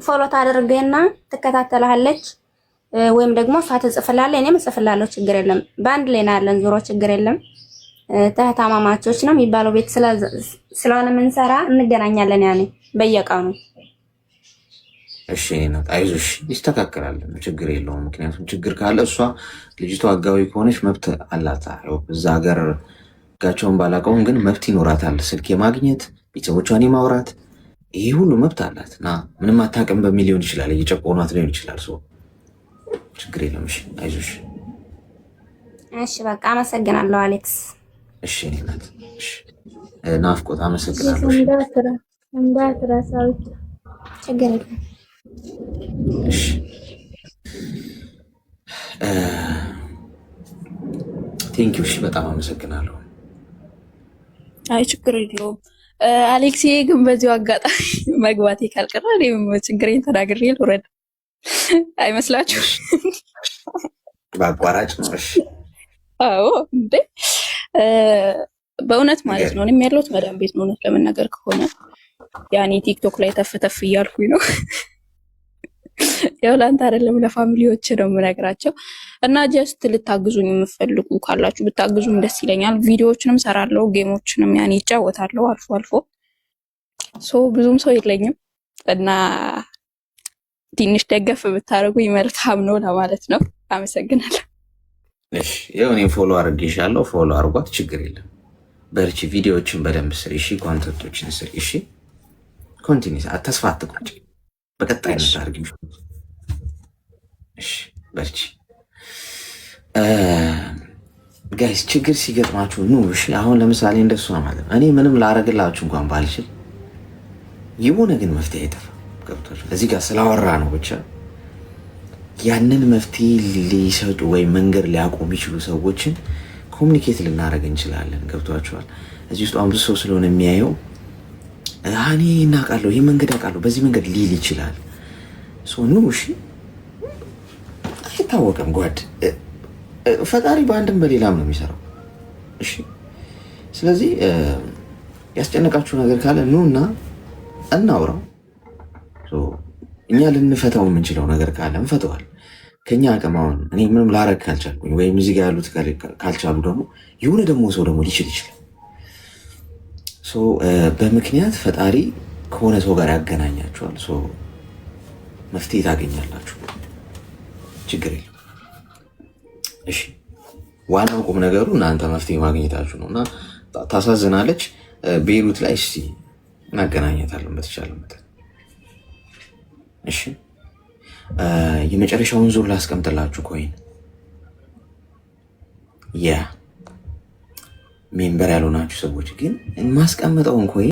E: ፎሎ ታደርገና ትከታተላለች ወይም ደግሞ እሷ ትጽፍላለች እኔም እጽፍላለሁ ችግር የለም በአንድ ላይ ነው ያለን ዞሮ ችግር የለም ተህታማማቾች ነው የሚባለው ቤት ስለሆነ ምንሰራ እንገናኛለን ያኔ በየቀኑ
B: እሺ ነው አይዞሽ ይስተካከላል ችግር የለውም ምክንያቱም ችግር ካለ እሷ ልጅቷ አጋዊ ከሆነች መብት አላት እዛ ሀገር ጋቸውን ባላቀውም ግን መብት ይኖራታል ስልክ የማግኘት ቤተሰቦቿን የማውራት ይሄ ሁሉ መብት አላት እና ምንም አታውቅም በሚል ሊሆን ይችላል እየጨቆኗት ሊሆን ይችላል ችግር የለም እሺ አይዞሽ
E: እሺ በቃ አመሰግናለሁ አሌክስ
B: እሺ እናት እሺ ናፍቆት አመሰግናለሁ
C: እንዳትረሳው
E: ችግር የለም
B: እሺ ቴንኪው እሺ በጣም አመሰግናለሁ
G: አይ ችግር የለውም አሌክስ ግን በዚሁ አጋጣሚ መግባቴ ካልቀረ እኔም ችግሬን ተናግሬ ልውረድ አይመስላችሁ
B: በአቋራጭ ነው እሺ
G: አዎ እንዴ በእውነት ማለት ነው እኔም ያለሁት መዳም ቤት ነው እውነት ለመናገር ከሆነ ያኔ ቲክቶክ ላይ ተፍተፍ እያልኩኝ ነው ያው ለአንተ አይደለም ለፋሚሊዎች ነው የምነግራቸው። እና ጀስት ልታግዙኝ የምትፈልጉ ካላችሁ ብታግዙኝ ደስ ይለኛል። ቪዲዮዎችንም ሰራለሁ፣ ጌሞችንም ያኔ ይጫወታለሁ አልፎ አልፎ። ብዙም ሰው የለኝም እና ትንሽ ደገፍ ብታደርጉኝ መልካም ነው ለማለት ነው። አመሰግናለሁ።
B: እሺ ያው እኔ ፎሎ አድርጌሻለሁ፣ ፎሎ አድርጓት፣ ችግር የለም። በርቺ፣ ቪዲዮዎችን በደንብ ስሪ እሺ፣ ኮንተንቶችን ስሪ እሺ። ኮንቲኒስ ተስፋ አትቁረጪ፣ በቀጣይነት አድርጊ እሺ። በርቺ ጋይስ። ችግር ሲገጥማችሁ ኑ እሺ። አሁን ለምሳሌ እንደሱ ነው ማለት ነው። እኔ ምንም ላረግላችሁ እንኳን ባልችል የሆነ ግን መፍትሄ አይጠፋ። ገብቷችሁ እዚህ ጋር ስላወራ ነው ብቻ ያንን መፍትሄ ሊሰጡ ወይም መንገድ ሊያውቁ የሚችሉ ሰዎችን ኮሚኒኬት ልናደርግ እንችላለን። ገብቷችኋል? እዚህ ውስጥ አሁን ብዙ ሰው ስለሆነ የሚያየው እኔ እናውቃለሁ፣ ይህ መንገድ አውቃለሁ፣ በዚህ መንገድ ሊል ይችላል። ኑ እሺ። አይታወቅም ጓድ፣ ፈጣሪ በአንድም በሌላም ነው የሚሰራው። እሺ ስለዚህ ያስጨነቃችሁ ነገር ካለ ኑ እና እናውራው። እኛ ልንፈታው የምንችለው ነገር ካለ እንፈተዋል። ከኛ አቅም አሁን እኔ ምንም ላረግ ካልቻልኩኝ ወይም እዚህ ጋር ያሉት ካልቻሉ ደግሞ የሆነ ደግሞ ሰው ደግሞ ሊችል ይችላል። በምክንያት ፈጣሪ ከሆነ ሰው ጋር ያገናኛችኋል። መፍትሄ ታገኛላችሁ። ችግር የለም እሺ። ዋናው ቁም ነገሩ እናንተ መፍትሄ ማግኘታችሁ ነው። እና ታሳዝናለች። ቤይሩት ላይ እስቲ እናገናኘታለን በተቻለ መጠን እሺ። የመጨረሻውን ዙር ላስቀምጥላችሁ ኮይን ሜምበር ያልሆናችሁ ሰዎች ግን ማስቀምጠውን ኮይን